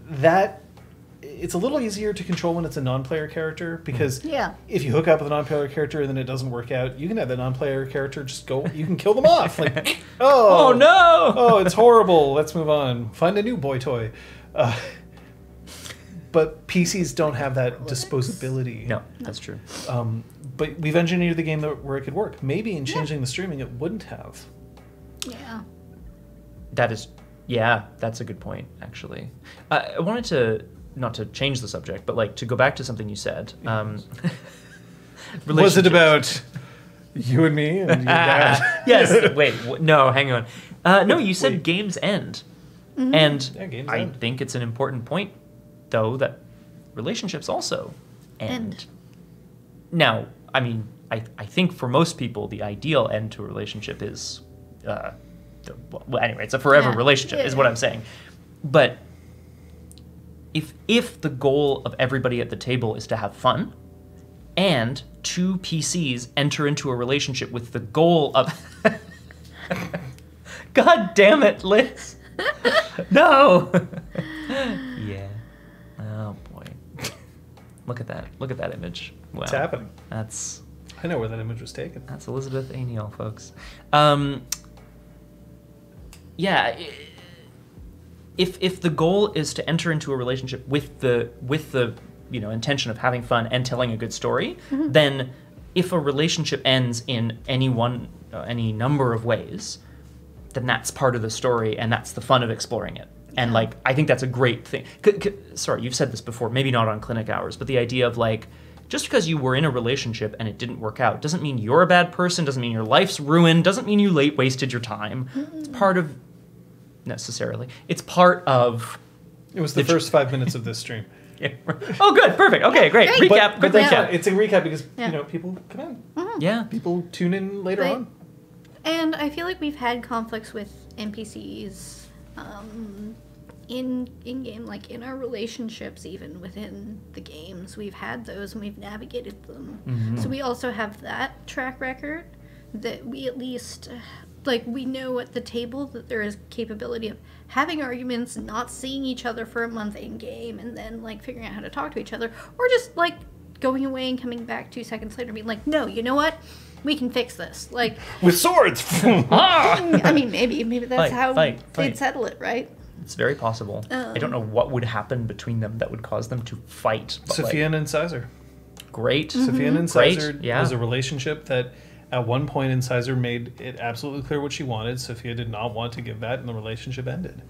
that... It's a little easier to control when it's a non-player character, because if you hook up with a non-player character and then it doesn't work out, you can have the non-player character just go, you can kill them off. Like, oh no! Oh, it's horrible. Let's move on. Find a new boy toy. But PCs don't have that disposability. No, that's true. But we've engineered the game where it could work. Maybe in changing the streaming, it wouldn't have. Yeah. That's a good point, actually. I wanted to... Not to change the subject, but like to go back to something you said. Was it about you and me and your dad? Yes. Wait. No. Hang on. No. You said games end, and games I end. think it's an important point, though, that relationships also end. Now, I mean, I think for most people, the ideal end to a relationship is, anyway, it's a forever relationship, is what I'm saying. But if the goal of everybody at the table is to have fun, and two PCs enter into a relationship with the goal of... God damn it, Liz! No! Yeah. Oh, boy. Look at that. Look at that image. Wow. What's happening? That's... I know where that image was taken. That's Elizabeth Aniel, folks. If the goal is to enter into a relationship with the intention of having fun and telling a good story, then if a relationship ends in any number of ways, then that's part of the story and that's the fun of exploring it. And like, I think that's a great thing. Sorry, you've said this before, maybe not on Clinic Hours, but the idea of like, just because you were in a relationship and it didn't work out doesn't mean you're a bad person, doesn't mean your life's ruined, doesn't mean you wasted your time. It's part of... necessarily. It's part of... It was the first 5 minutes of this stream. Yeah. Oh, good. Perfect. Okay, great. Recap. But Quick recap. it's a recap because, people come in. Yeah. People tune in later on. And I feel like we've had conflicts with NPCs in game, like in our relationships, even within the games. We've had those and we've navigated them. So we also have that track record that we at least, like, we know at the table that there is capability of having arguments, not seeing each other for a month in game, and then like figuring out how to talk to each other, or just like going away and coming back 2 seconds later and being like, no, you know what? We can fix this. Like, with swords. I mean, maybe that's how fight. they'd settle it, right? It's very possible. I don't know what would happen between them that would cause them to fight. But Sophia and Incisor. Great. Sophia and Incisor Great, yeah. was a relationship that at one point Incisor made it absolutely clear what she wanted. Sophia did not want to give that, and the relationship ended.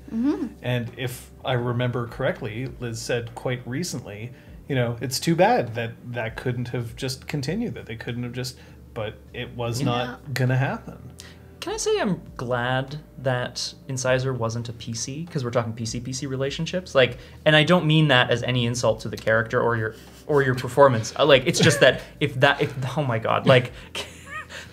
And if I remember correctly, Liz said quite recently, it's too bad that couldn't have just continued, that they couldn't have just, but it was not gonna happen. Can I say I'm glad that Incisor wasn't a PC, because we're talking PC relationships, like, and I don't mean that as any insult to the character or your performance. Like, it's just that if oh my god, like,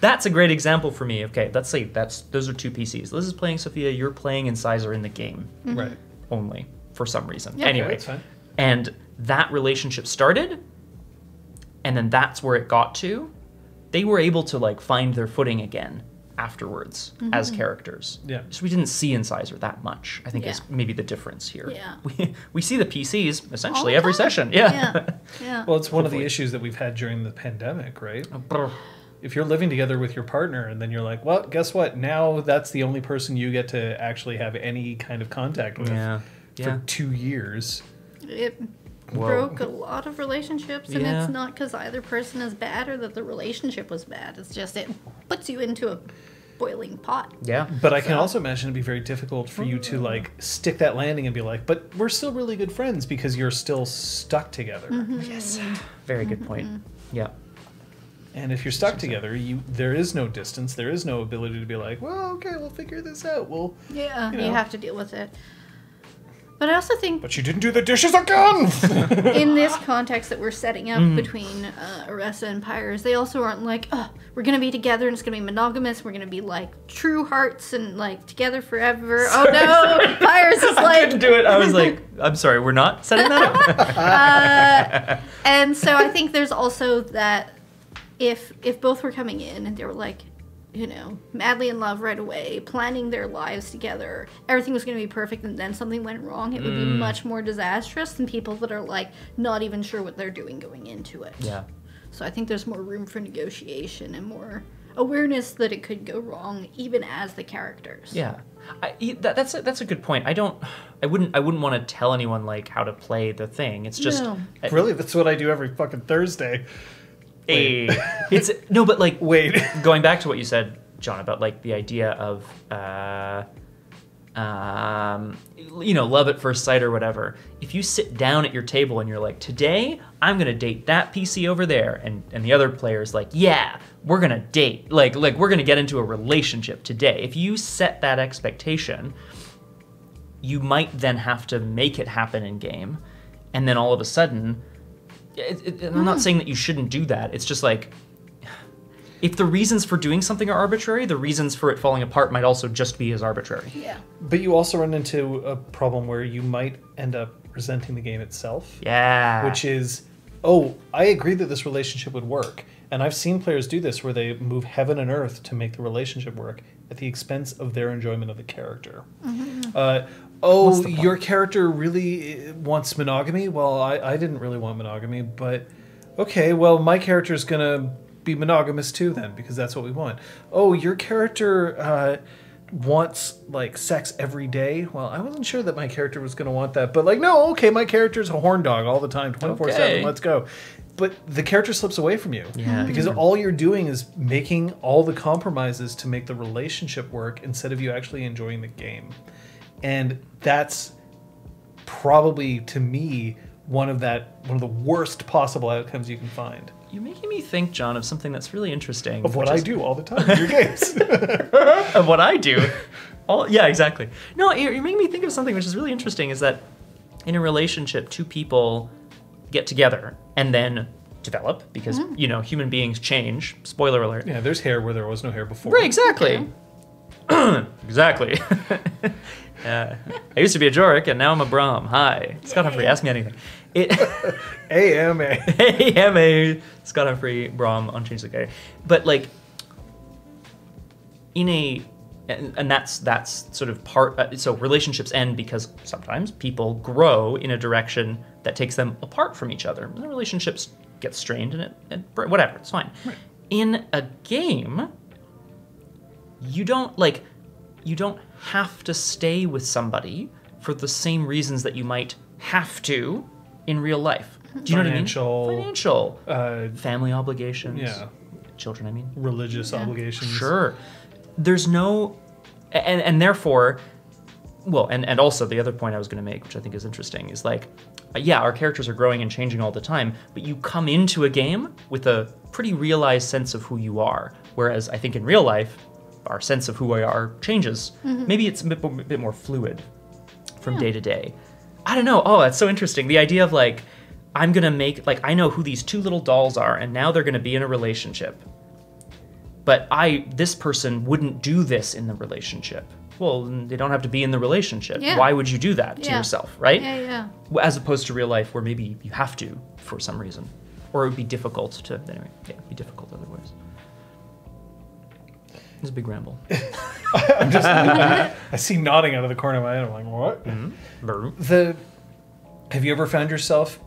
that's a great example for me. Okay, let's say those are 2 PCs. Liz is playing Sophia, you're playing Incisor in the game, Right. only for some reason. Yeah. Anyway, Okay, that's fine. and that relationship started, and then that's where it got to. They were able to like find their footing again afterwards as characters. Yeah. So we didn't see Incisor that much, I think, Yeah. is maybe the difference here. Yeah. We see the PCs All essentially the every time. session. Yeah. Yeah. Well, it's one of the Hopefully. issues that we've had during the pandemic, right? Brr. If you're living together with your partner and then you're like, well, guess what? Now that's the only person you get to actually have any kind of contact with Yeah. for Yeah. 2 years. It Whoa. broke a lot of relationships, and Yeah. it's not because either person is bad or that the relationship was bad. It's just it puts you into a boiling pot. Yeah. But I can also imagine it'd be very difficult for you to like stick that landing and be like, but we're still really good friends because you're still stuck together. Yes. Very good point. Yeah. And if you're stuck together, there is no distance. There is no ability to be like, well, okay, we'll figure this out. Well, Yeah, You you know. have to deal with it. But I also think but you didn't do the dishes again. in this context that we're setting up between Oresa and Pyres, they also aren't like, oh, we're going to be together and it's going to be monogamous. We're going to be like true hearts and like together forever. Oh no, Pyres is I like... couldn't do it. I was like, I'm sorry, we're not setting that up. And so I think there's also that if both were coming in and they were like, madly in love right away, planning their lives together, everything was going to be perfect, and then something went wrong, it would be much more disastrous than people that are like not even sure what they're doing going into it. Yeah. So I think there's more room for negotiation and more awareness that it could go wrong, even as the characters. Yeah, that's a good point. I wouldn't want to tell anyone like how to play the thing. It's just No. Really, that's what I do every fucking Thursday. it's no, but like Wait. going back to what you said, John, about like the idea of love at first sight or whatever. If you sit down at your table and you're like, today I'm gonna date that PC over there, and the other player's like, yeah, we're gonna date, like we're gonna get into a relationship today. If you set that expectation, you might then have to make it happen in game, and then all of a sudden, I'm not saying that you shouldn't do that. It's just like, if the reasons for doing something are arbitrary, the reasons for it falling apart might also just be as arbitrary. Yeah. But you also run into a problem where you might end up resenting the game itself. Yeah. Which is, oh, I agree that this relationship would work. And I've seen players do this where they move heaven and earth to make the relationship work at the expense of their enjoyment of the character. What's the point? Your character really wants monogamy? Well, I didn't really want monogamy, but okay, well, my character's going to be monogamous too then, because that's what we want. Oh, your character wants like sex every day. Well, I wasn't sure that my character was going to want that, but like, no, okay, my character's a horn dog all the time, 24/7. Okay. Let's go. But the character slips away from you. Yeah. Because all you're doing is making all the compromises to make the relationship work instead of you actually enjoying the game. And that's probably, to me, one of the worst possible outcomes you can find. You're making me think, John, of something that's really interesting. Of what which I is- do all the time in your games. Of what I do. Yeah, exactly. No, you're making me think of something which is really interesting, is that in a relationship, two people get together and then develop because human beings change. Spoiler alert. Yeah, there's hair where there was no hair before. Right, exactly. Exactly. I used to be a Jorik, and now I'm a Braum. Hi. Scott Humphrey, ask me anything. AMA. AMA. Scott Humphrey, Braum, Unchanged the But, like, and that's sort of part, so relationships end because sometimes people grow in a direction that takes them apart from each other. And relationships get strained and whatever, it's fine. Right. In a game, you don't have to stay with somebody for the same reasons that you might have to in real life. Do you know what I mean? Financial. Family obligations. Yeah. Children, I mean. Religious obligations. Sure. There's no... And therefore... Well, and also the other point I was going to make, which I think is interesting, is like, yeah, our characters are growing and changing all the time, but you come into a game with a pretty realized sense of who you are. Whereas I think in real life, our sense of who we are changes. Mm-hmm. Maybe it's a bit more fluid from day to day. I don't know. Oh, that's so interesting. The idea of like, I'm going to make, like, I know who these two little dolls are, and now they're going to be in a relationship. But this person wouldn't do this in the relationship. Well, they don't have to be in the relationship. Yeah. Why would you do that to yourself, right? Yeah. As opposed to real life where maybe you have to for some reason. Or it would be difficult to, anyway, it'd be difficult otherwise. It's a big ramble. I'm just, I see nodding out of the corner of my head. I'm like, what? Mm-hmm. Have you ever found yourself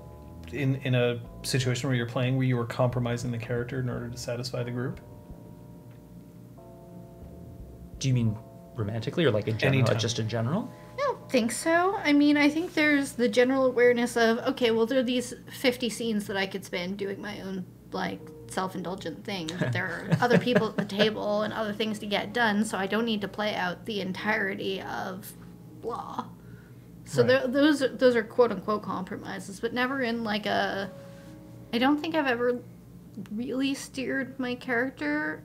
in a situation where you're playing where you were compromising the character in order to satisfy the group? Do you mean romantically or like in general? Anytime. Just in general? I don't think so. I mean, I think there's the general awareness of, okay, well, there are these 50 scenes that I could spend doing my own, like, self-indulgent thing. But there are other people at the table and other things to get done, so I don't need to play out the entirety of blah. So Right. those are quote-unquote compromises, but never in, like, a... I don't think I've ever really steered my character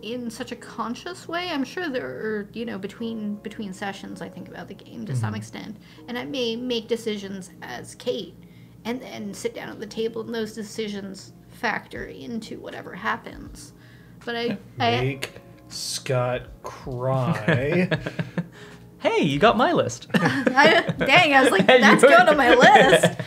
in such a conscious way. I'm sure there are, between sessions I think about the game to some extent, and I may make decisions as Kate and then sit down at the table and those decisions factor into whatever happens. But I Make Scott cry. Hey, you got my list. I was like, that's going on my list.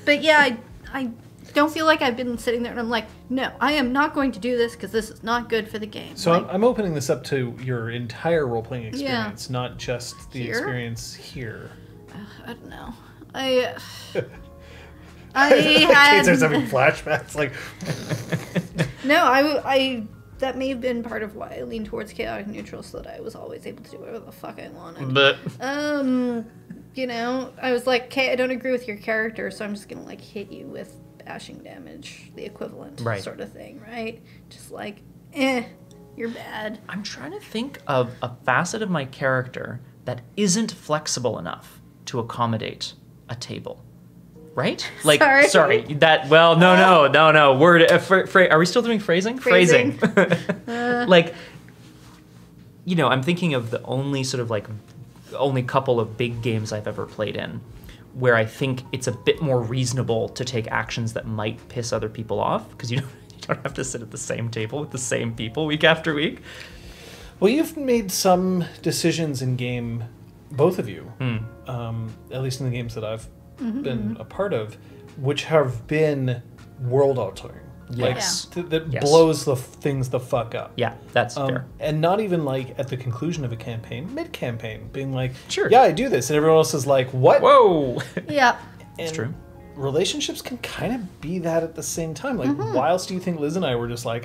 But yeah, I don't feel like I've been sitting there and I'm like, no, I am not going to do this because this is not good for the game. So like, I'm opening this up to your entire role-playing experience, not just the experience here. I don't know. I Kate had... starts having flashbacks, like... No, I that may have been part of why I leaned towards chaotic neutral, so that I was always able to do whatever the fuck I wanted. But I was like, okay, I don't agree with your character, so I'm just gonna like hit you with bashing damage, the equivalent sort of thing, right? Just like, you're bad. I'm trying to think of a facet of my character that isn't flexible enough to accommodate a table. Right? Like, sorry. That, well, no. Word, are we still doing phrasing? Phrasing. Like, I'm thinking of the only sort of like, only couple of big games I've ever played in where I think it's a bit more reasonable to take actions that might piss other people off because you don't have to sit at the same table with the same people week after week. Well, you've made some decisions in game, both of you, at least in the games that I've been a part of, which have been world altering. Yes. Like, that blows the things the fuck up. Yeah, that's fair. And not even like at the conclusion of a campaign, mid-campaign, being like, sure, yeah, I do this. And everyone else is like, what? Whoa. Yeah. It's true. Relationships can kind of be that at the same time. Like, whilst do you think Liz and I were just like,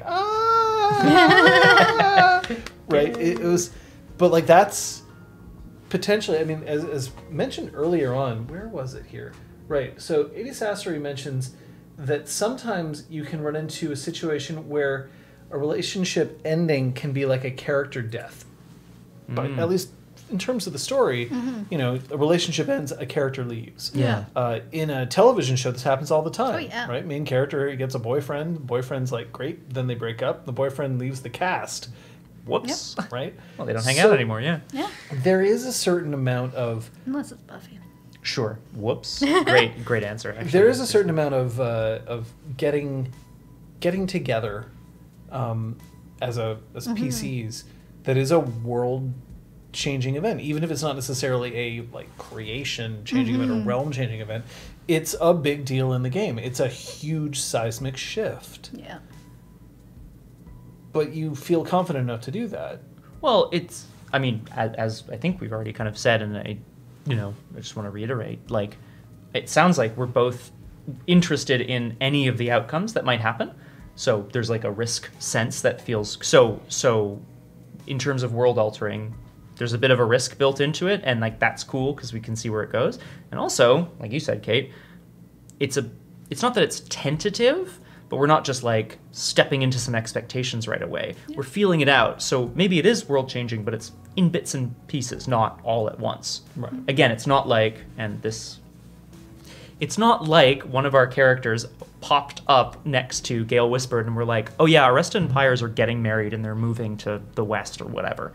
right? It was, but like that's potentially, I mean, as mentioned earlier on, where was it here? Right. So Adi Sassery mentions that sometimes you can run into a situation where a relationship ending can be like a character death. But at least in terms of the story, a relationship ends, a character leaves. Yeah. In a television show, this happens all the time. Oh, yeah. Right? Main character gets a boyfriend. The boyfriend's like, great. Then they break up. The boyfriend leaves the cast. Whoops. Right? Well, they don't hang out anymore, yeah. Yeah. There is a certain amount of... Unless it's Buffy. Sure. Whoops. Great answer. Actually, There is a certain amount of getting together as PCs that is a world changing event, even if it's not necessarily a like creation changing event or realm changing event. It's a big deal in the game. It's a huge seismic shift. Yeah. But you feel confident enough to do that. Well, it's. I mean, as I think we've already kind of said, and I just want to reiterate, like, it sounds like we're both interested in any of the outcomes that might happen. So there's like a risk sense that feels so. In terms of world altering, there's a bit of a risk built into it, and like that's cool because we can see where it goes. And also, like you said, Kate, it's not that it's tentative, but we're not just like stepping into some expectations right away. Yeah. We're feeling it out. So maybe it is world changing, but it's in bits and pieces, not all at once. Right. Again, it's not like one of our characters popped up next to Gale Whispered and we're like, oh yeah, Arrested and Pyres are getting married and they're moving to the west or whatever.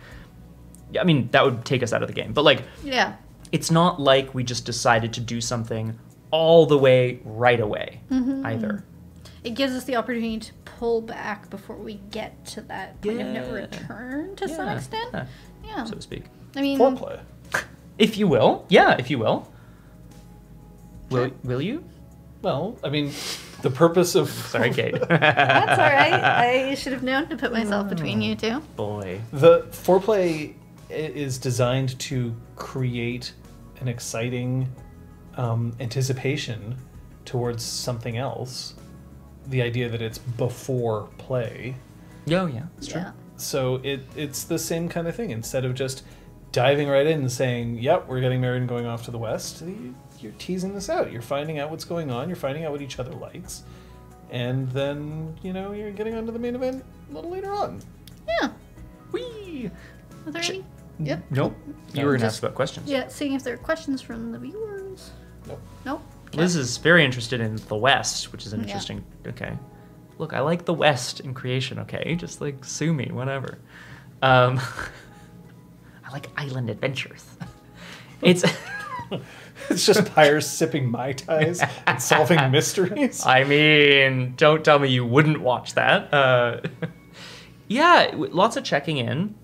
I mean, that would take us out of the game. But like, yeah, it's not like we just decided to do something all the way right away either. It gives us the opportunity to pull back before we get to that point of no return to some extent. Yeah. So to speak. I mean, Foreplay. If you will. Yeah, if you will. Sure. Will you? Well, I mean, the purpose of... Sorry, Kate. That's all right. I should have known to put myself between you two. Boy. The foreplay is designed to create an exciting anticipation towards something else. The idea that it's before play. Oh, yeah. That's true. Yeah. So it's the same kind of thing. Instead of just diving right in and saying, yep, we're getting married and going off to the west, you're teasing this out. You're finding out what's going on. You're finding out what each other likes. And then, you're getting onto the main event a little later on. Yeah. Whee! Are there any? Yep. Nope. You were going to ask about questions. Yeah, seeing if there are questions from the viewers. Nope. Nope. Okay. Liz is very interested in the West, which is an interesting... Okay. Look, I like the West in creation, okay? Just, like, sue me, whatever. I like island adventures. It's... It's just Pyres sipping Mai Tais and solving mysteries. I mean, don't tell me you wouldn't watch that. Yeah, lots of checking in.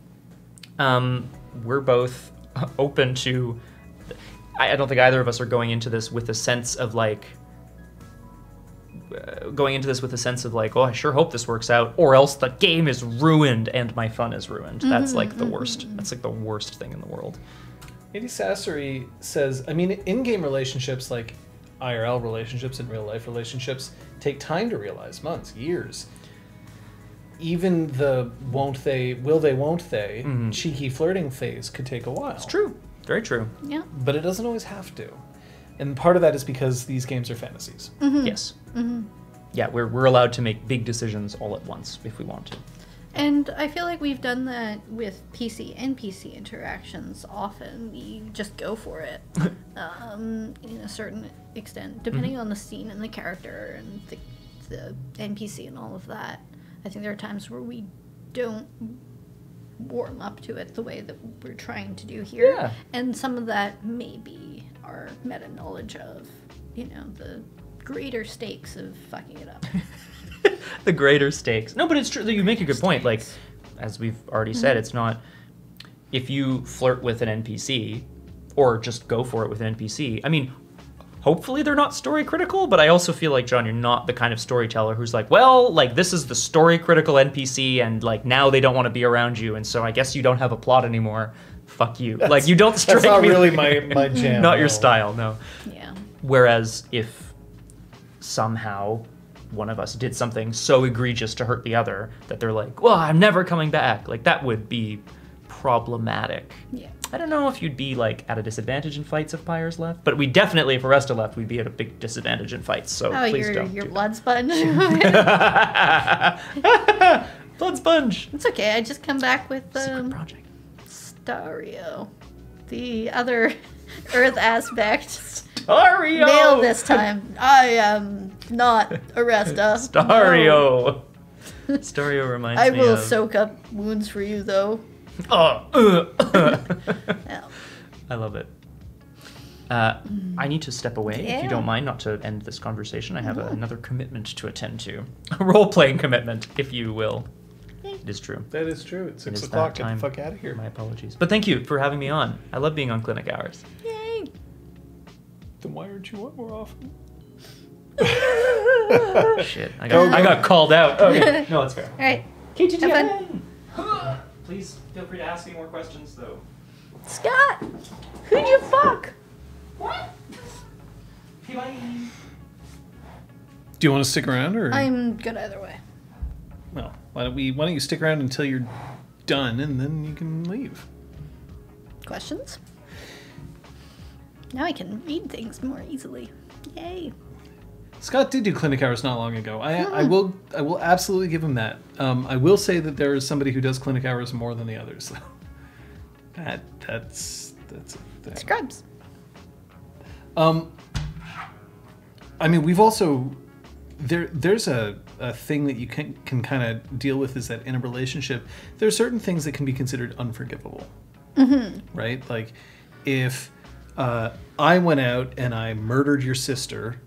We're both open to... I don't think either of us are going into this with a sense of like... oh, I sure hope this works out, or else the game is ruined and my fun is ruined. That's like the worst. That's like the worst thing in the world. Andy Sassery says, I mean, in-game relationships, like IRL relationships and real-life relationships, take time to realize, months, years. Even the won't they, won't they, cheeky flirting phase could take a while. It's true. Very true. Yeah. But it doesn't always have to. And part of that is because these games are fantasies. Yes. Yeah, we're allowed to make big decisions all at once if we want to. And I feel like we've done that with PC and PC interactions often. We just go for it in a certain extent, depending on the scene and the character and the NPC and all of that. I think there are times where we don't warm up to it the way that we're trying to do here. Yeah. And some of that may be our meta knowledge of, the greater stakes of fucking it up. The greater stakes. No, but it's true. You make a good point. Like, as we've already said, it's not... If you flirt with an NPC, or just go for it with an NPC, I mean, hopefully they're not story critical, but I also feel like, John, you're not the kind of storyteller who's like, well, like, this is the story critical NPC, and, like, now they don't want to be around you, and so I guess you don't have a plot anymore. Fuck you. Like, you don't strike That's not me... really my jam. Not your style, no. Yeah. Whereas if somehow one of us did something so egregious to hurt the other that they're like, well, I'm never coming back, like, that would be problematic. Yeah. I don't know if you'd be, like, at a disadvantage in fights if Pyres left, but we definitely, if Arresta left, we'd be at a big disadvantage in fights, so please don't your do blood sponge. Blood sponge! It's okay. I just come back with Secret project. Stario, the other Earth aspect. Stario! Male this time. I am not Arresta. Stario! Stario reminds I me will of... soak up wounds for you, though. Oh, Yeah. I love it. I need to step away, if you don't mind, not to end this conversation. I have another commitment to attend to. A role-playing commitment, if you will. It is true. That is true. It's It 6 is o'clock. that Get the time. fuck out of here. My apologies. But thank you for having me on. I love being on Clinic Hours. Yay! Then why aren't you on more often? Shit, I got called out. Okay, no, that's fair. All right, KTTN! Please feel free to ask me more questions, though. Scott, who'd you fuck? What? Okay, bye. Do you want to stick around, or I'm good either way. well, why don't you stick around until you're done, and then you can leave. Questions? Now I can read things more easily. Yay! Scott did do clinic hours not long ago. I will absolutely give him that. I will say that there is somebody who does clinic hours more than the others. That's a thing. Scrubs. I mean, we've also there's a thing that you can kind of deal with, is that in a relationship, there are certain things that can be considered unforgivable. Mm-hmm. Right? Like if I went out and I murdered your sister,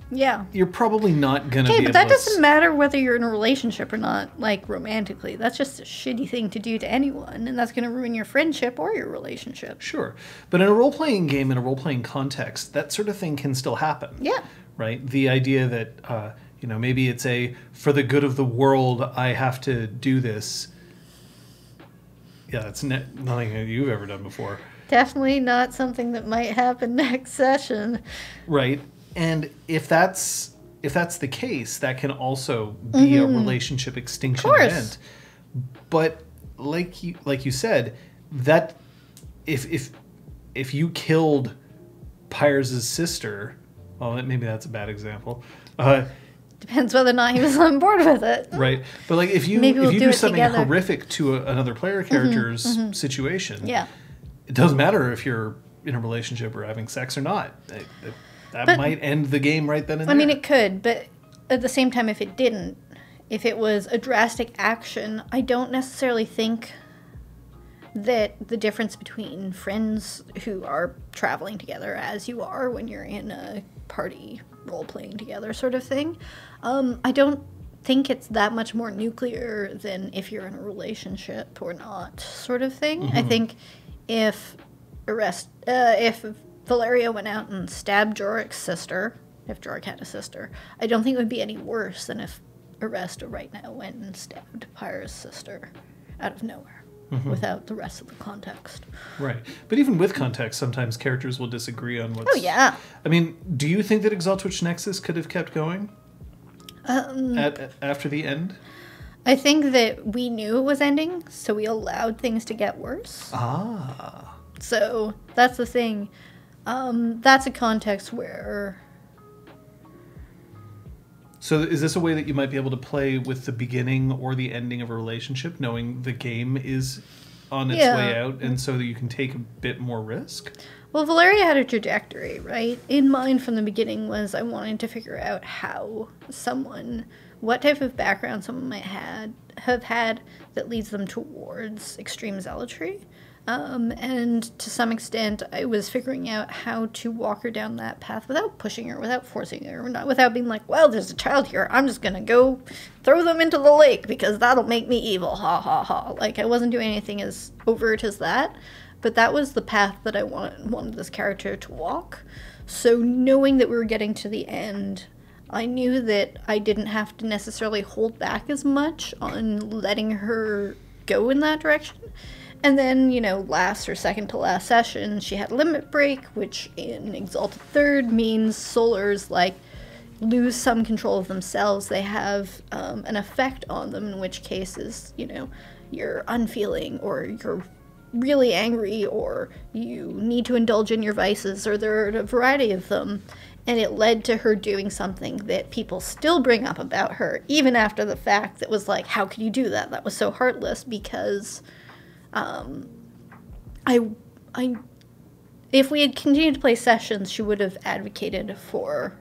Yeah. you're probably not gonna Okay, be but able that to doesn't matter whether you're in a relationship or not, like romantically. That's just a shitty thing to do to anyone, and that's going to ruin your friendship or your relationship. Sure. But in a role-playing game, in a role-playing context, that sort of thing can still happen. Yeah. Right? The idea that, maybe it's for the good of the world, I have to do this. Yeah, that's nothing that you've ever done before. Definitely not something that might happen next session. Right? And if that's the case, that can also be a relationship extinction course. event. But like you said, that if you killed Pyres' sister, well, maybe that's a bad example. Depends whether or not he was on board with it. Right. But like if you Maybe we'll do do it something together. horrific to another player character's situation, Yeah. it doesn't matter if you're in a relationship or having sex or not. That But- might end the game right then and I there. mean, it could, but at the same time, if it didn't, if it was a drastic action, I don't necessarily think that the difference between friends who are traveling together, as you are when you're in a party role-playing together sort of thing, I don't think it's that much more nuclear than if you're in a relationship or not sort of thing. I think if Valeria went out and stabbed Jorik's sister, if Jorik had a sister, I don't think it would be any worse than if Aresta right now went and stabbed Pyre's sister out of nowhere without the rest of the context. Right. But even with context, sometimes characters will disagree on what's... Oh, yeah. I mean, do you think that Exaltwitch Nexus could have kept going after the end? I think that we knew it was ending, so we allowed things to get worse. Ah. So that's the thing. That's a context where... So is this a way that you might be able to play with the beginning or the ending of a relationship, knowing the game is on its Yeah. way out, and so that you can take a bit more risk? Well, Valeria had a trajectory, right? In mind from the beginning was I wanted to figure out what type of background someone might have had that leads them towards extreme zealotry. And to some extent, I was figuring out how to walk her down that path without pushing her, without forcing her, without being like, well, there's a child here. I'm just going to go throw them into the lake because that'll make me evil. Ha, ha, ha. Like, I wasn't doing anything as overt as that. But that was the path that I wanted this character to walk. So knowing that we were getting to the end, I knew that I didn't have to necessarily hold back as much on letting her go in that direction. And then, last or second to last session, she had Limit Break, which in Exalted Third means Solars, lose some control of themselves. They have an effect on them, in which cases, you're unfeeling, or you're really angry, or you need to indulge in your vices, or there are a variety of them. And it led to her doing something that people still bring up about her, even after the fact, that was like, how could you do that? That was so heartless, because... if we had continued to play sessions, she would have advocated for,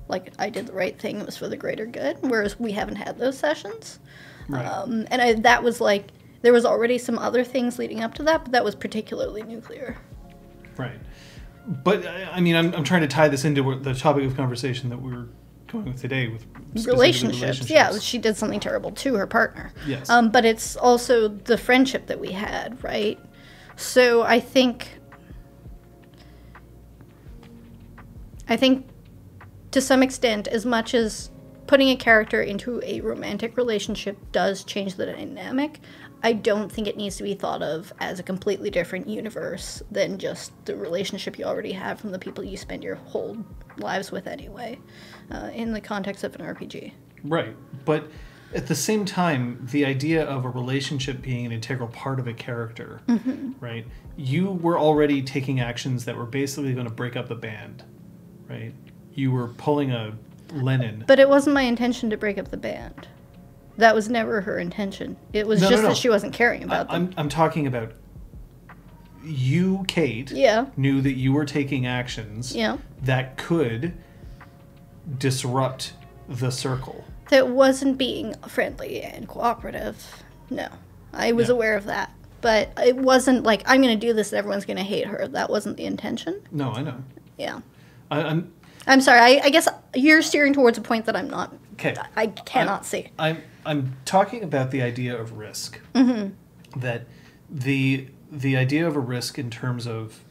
I did the right thing, it was for the greater good, whereas we haven't had those sessions. Right. That was there was already some other things leading up to that, but that was particularly nuclear. Right. But I mean, I'm trying to tie this into the topic of conversation that we were going with today with specifically relationships. Yeah, she did something terrible to her partner. Yes. But it's also the friendship that we had, right? So I think to some extent, as much as putting a character into a romantic relationship does change the dynamic, I don't think it needs to be thought of as a completely different universe than just the relationship you already have from the people you spend your whole lives with anyway, in the context of an RPG. Right. But at the same time, the idea of a relationship being an integral part of a character, right? You were already taking actions that were basically going to break up the band, right? You were pulling a Lennon. But it wasn't my intention to break up the band. That was never her intention. It was just that she wasn't caring about them. I'm talking about you, Kate, knew that you were taking actions that could disrupt the circle. That wasn't being friendly and cooperative. No. I was aware of that. But it wasn't like, I'm going to do this and everyone's going to hate her. That wasn't the intention. No, I know. Yeah. I'm sorry. I guess you're steering towards a point that I'm not. Okay. I cannot see. I'm talking about the idea of risk. That the idea of a risk in terms of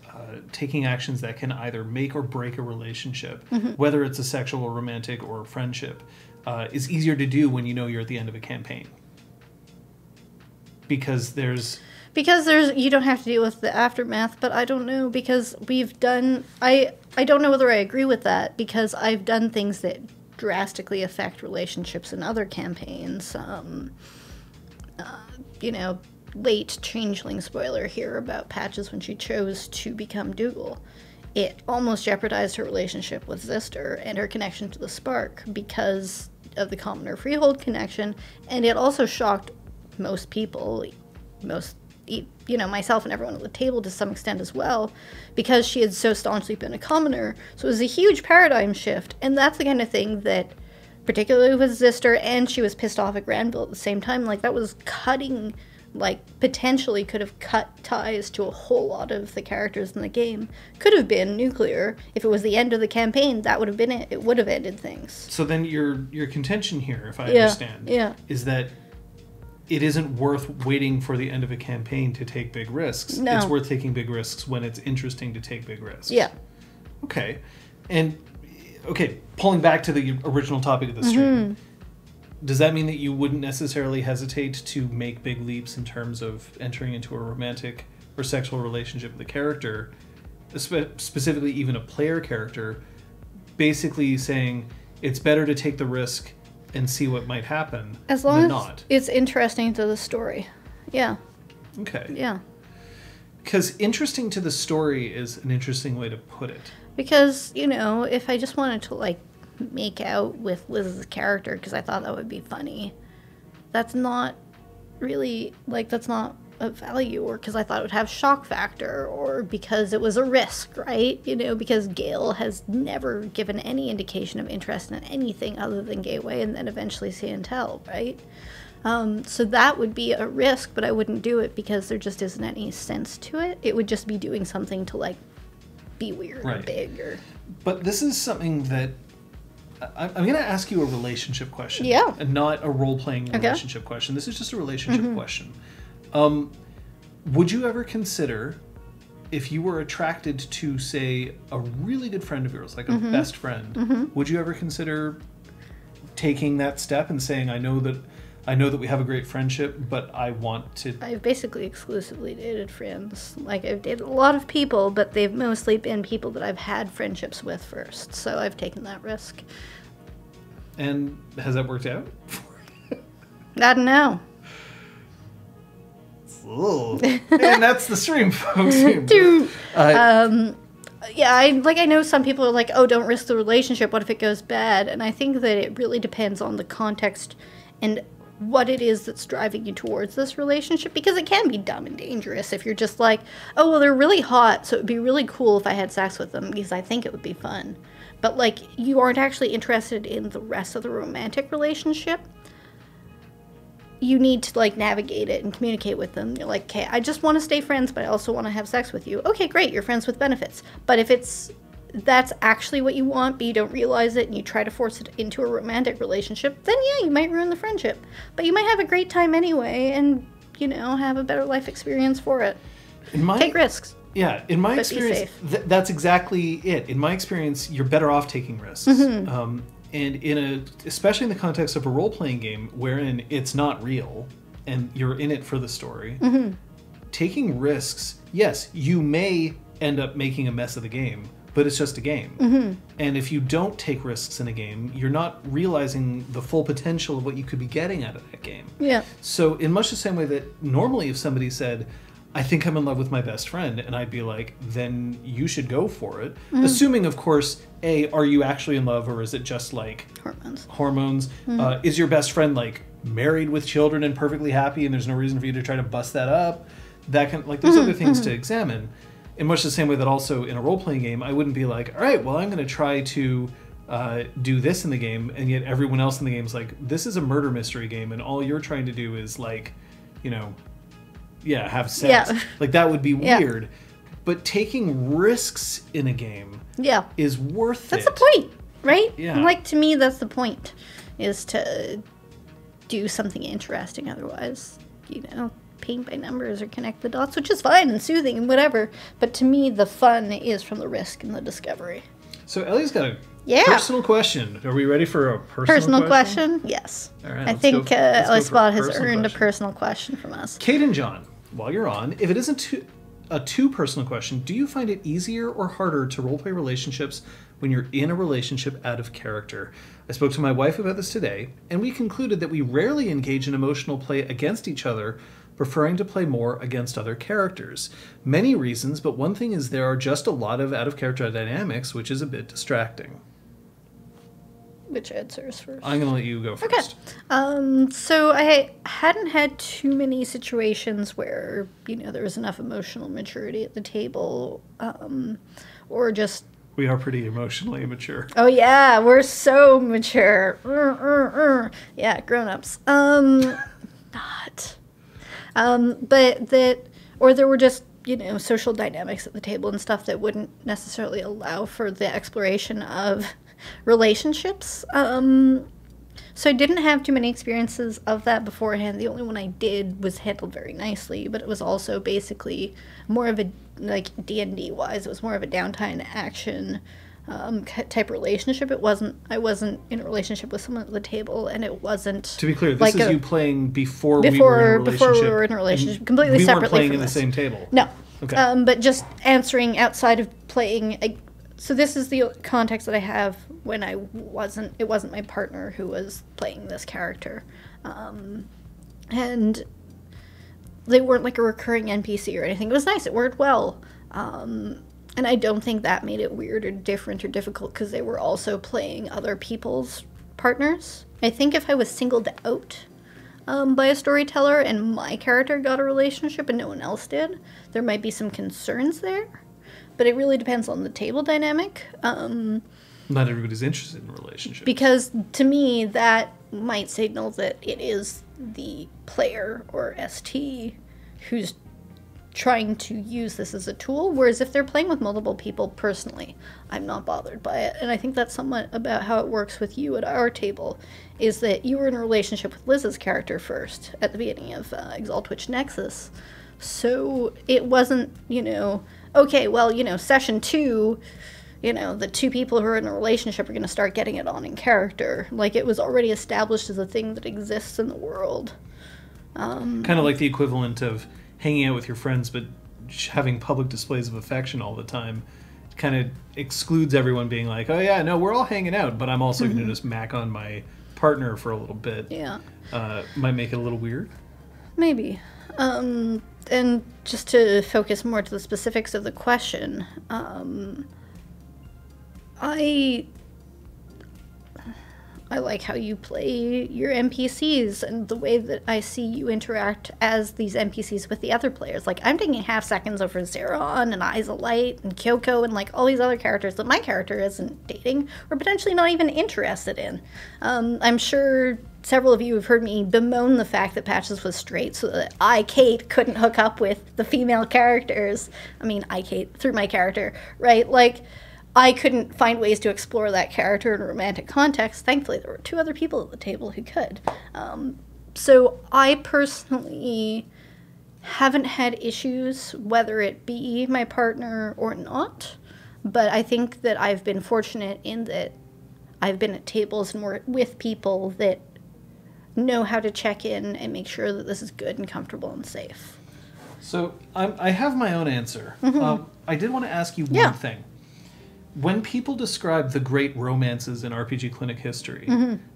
taking actions that can either make or break a relationship, whether it's a sexual or romantic or friendship, is easier to do when you know you're at the end of a campaign. Because you don't have to deal with the aftermath, but I don't know, because we've done, I don't know whether I agree with that, because I've done things that drastically affect relationships in other campaigns. Late changeling spoiler here about Patches when she chose to become Dougal. It almost jeopardized her relationship with Zister and her connection to the Spark because of the Commoner Freehold connection, and it also shocked most people, myself and everyone at the table to some extent as well, because she had so staunchly been a commoner. So it was a huge paradigm shift, and that's the kind of thing that, particularly with Zister, and she was pissed off at Granville at the same time, that was cutting, potentially could have cut ties to a whole lot of the characters in the game. Could have been nuclear. If it was the end of the campaign, that would have been it. It would have ended things. So then your contention here, if I understand, is that it isn't worth waiting for the end of a campaign to take big risks. No. It's worth taking big risks when it's interesting to take big risks. Yeah. Okay. And, pulling back to the original topic of the stream, does that mean that you wouldn't necessarily hesitate to make big leaps in terms of entering into a romantic or sexual relationship with a character, specifically even a player character, basically saying it's better to take the risk and see what might happen as long than as not. It's interesting to the story. Yeah. Okay. Yeah. Because interesting to the story is an interesting way to put it. Because, if I just wanted to, make out with Liz's character because I thought that would be funny, that's not really, that's not of value, or because I thought it would have shock factor, or because it was a risk, right? Because Gale has never given any indication of interest in anything other than Gateway and then eventually Siantel, right? So that would be a risk, but I wouldn't do it because there just isn't any sense to it. It would just be doing something to, be weird or big. But this is something that I'm going to ask you a relationship question. Yeah. And not a role-playing relationship question. This is just a relationship question. Would you ever consider, if you were attracted to, say, a really good friend of yours, like a best friend, would you ever consider taking that step and saying, I know that we have a great friendship, but I want to... I've basically exclusively dated friends. I've dated a lot of people, but they've mostly been people that I've had friendships with first, so I've taken that risk. And has that worked out? I don't know. And that's the stream, folks. Dude. I know some people are like, oh, don't risk the relationship. What if it goes bad? And I think that it really depends on the context and what it is that's driving you towards this relationship, because it can be dumb and dangerous if you're just like, oh, well, they're really hot, so it would be really cool if I had sex with them because I think it would be fun. But, you aren't actually interested in the rest of the romantic relationship. you need to like navigate it and communicate with them. You're like, okay, I just want to stay friends, but I also want to have sex with you. Okay, great, you're friends with benefits. But if that's actually what you want, but you don't realize it and you try to force it into a romantic relationship, then yeah, you might ruin the friendship. But you might have a great time anyway and, you know, have a better life experience for it. Take risks. Yeah, in my But be experience, safe. that's exactly it. In my experience, you're better off taking risks. And especially in the context of a role-playing game wherein it's not real and you're in it for the story, taking risks, yes, you may end up making a mess of the game, but it's just a game. And if you don't take risks in a game, you're not realizing the full potential of what you could be getting out of that game. Yeah. So in much the same way that normally if somebody said, I think I'm in love with my best friend, and I'd be like, then you should go for it. Assuming, of course, A, are you actually in love, or is it just like hormones? Is your best friend like married with children and perfectly happy, and there's no reason for you to try to bust that up? That kind of, like, there's other things to examine. In much the same way that also in a role-playing game, I wouldn't be like, all right, well, I'm going to try to do this in the game, and yet everyone else in the game is like, this is a murder mystery game, and all you're trying to do is like, you know, have sex. Yeah. Like, that would be weird. But taking risks in a game is worth That's it. the point, right? Yeah. Like, to me, that's the point, is to do something interesting. Otherwise, you know, paint by numbers or connect the dots, which is fine and soothing and whatever. But to me, the fun is from the risk and the discovery. So Ellie's got a Yeah. personal question. Are we ready for a Personal question? Yes. All right, I let's think go- let's go Ellie for a Spot has personal earned question. a personal question from us. Kate and John, while you're on, if it isn't a too personal question, do you find it easier or harder to roleplay relationships when you're in a relationship out of character? I spoke to my wife about this today, and we concluded that we rarely engage in emotional play against each other, preferring to play more against other characters. Many reasons, but one thing is there are just a lot of out-of-character dynamics, which is a bit distracting. Which answers first? I'm going to let you go Okay. first. So I hadn't had too many situations where, you know, there was enough emotional maturity at the table, or just, We are pretty emotionally immature. oh yeah, we're so mature. Yeah, grown-ups. Not. But that, or there were just, you know, social dynamics at the table and stuff that wouldn't necessarily allow for the exploration of relationships. So I didn't have too many experiences of that beforehand. The only one I did was handled very nicely, but it was also basically more of a, like, D&D wise, it was more of a downtime action type relationship. I wasn't in a relationship with someone at the table, and it wasn't. To be clear, this like is a- you playing before we were in a relationship. Before we were in a relationship, and completely we separately weren't playing from in the this. same table. No. Okay. But just answering outside of playing. So this is the context that I have when it wasn't my partner who was playing this character. And they weren't like a recurring NPC or anything. It was nice. It worked well. And I don't think that made it weird or different or difficult because they were also playing other people's partners. I think if I was singled out by a storyteller and my character got a relationship and no one else did, there might be some concerns there. But it really depends on the table dynamic. Not everybody's interested in relationships. Because to me, that might signal that it is the player or ST who's trying to use this as a tool. Whereas if they're playing with multiple people, personally, I'm not bothered by it. And I think that's somewhat about how it works with you at our table, is that you were in a relationship with Liz's character first at the beginning of Exalt Witch Nexus. So it wasn't, you know, okay, well, you know, session 2, you know, the two people who are in a relationship are going to start getting it on in character. Like, it was already established as a thing that exists in the world. Kind of like the equivalent of hanging out with your friends, but having public displays of affection all the time. It kind of excludes everyone being like, oh yeah, no, we're all hanging out, but I'm also going to just mac on my partner for a little bit. Yeah. Might make it a little weird. Maybe. And just to focus more to the specifics of the question, I I like how you play your NPCs and the way that I see you interact as these NPCs with the other players. Like, I'm taking half seconds over Zeron and Eyes of Light and Kyoko and, like, all these other characters that my character isn't dating or potentially not even interested in. I'm sure several of you have heard me bemoan the fact that Patches was straight so that I, Kate, couldn't hook up with the female characters. I mean, I, Kate, through my character, right? Like, I couldn't find ways to explore that character in a romantic context. Thankfully, there were 2 other people at the table who could. So I personally haven't had issues, whether it be my partner or not. But I think that I've been fortunate in that I've been at tables and with people that know how to check in and make sure that this is good and comfortable and safe. So I have my own answer. I did want to ask you Yeah. one thing. When people describe the great romances in RPG Clinic history,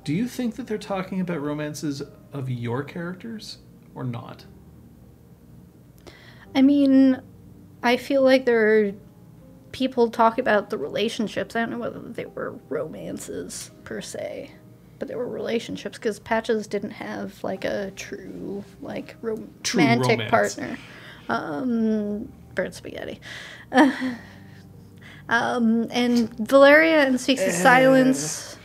do you think that they're talking about romances of your characters or not? I mean, I feel like there are people talk about the relationships. I don't know whether they were romances per se, but they were relationships because Patches didn't have like a true like romantic romance. partner. Bird spaghetti. And Valeria and Speaks of Silence,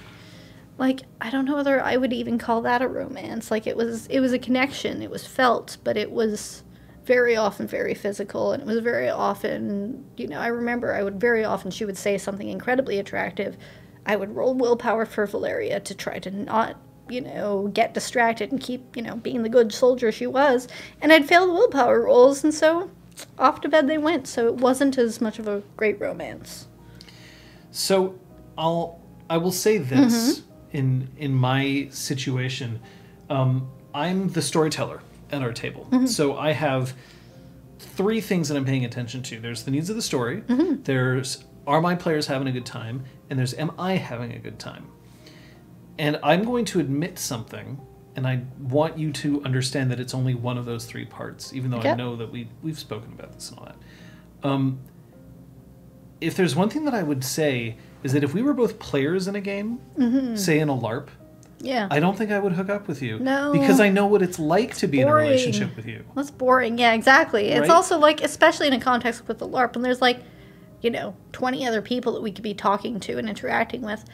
like, I don't know whether I would even call that a romance. Like, it was a connection. It was felt, but it was very often very physical, and it was very often, you know, I remember she would say something incredibly attractive. I would roll willpower for Valeria to try to not, you know, get distracted and keep, you know, being the good soldier she was, and I'd fail the willpower rolls, and so off to bed they went, so it wasn't as much of a great romance. So I will say this in my situation. I'm the storyteller at our table. So I have 3 things that I'm paying attention to. There's the needs of the story. There's, are my players having a good time? And there's, am I having a good time? And I'm going to admit something, and I want you to understand that it's only one of those 3 parts, even though I know that we've spoken about this and all that. If there's one thing that I would say is that if we were both players in a game, say in a LARP, I don't think I would hook up with you. No. Because I know what it's like to be in a boring. relationship with you. That's boring. Yeah, exactly. It's Right? also like, especially in a context with the LARP, when there's like, you know, 20 other people that we could be talking to and interacting with.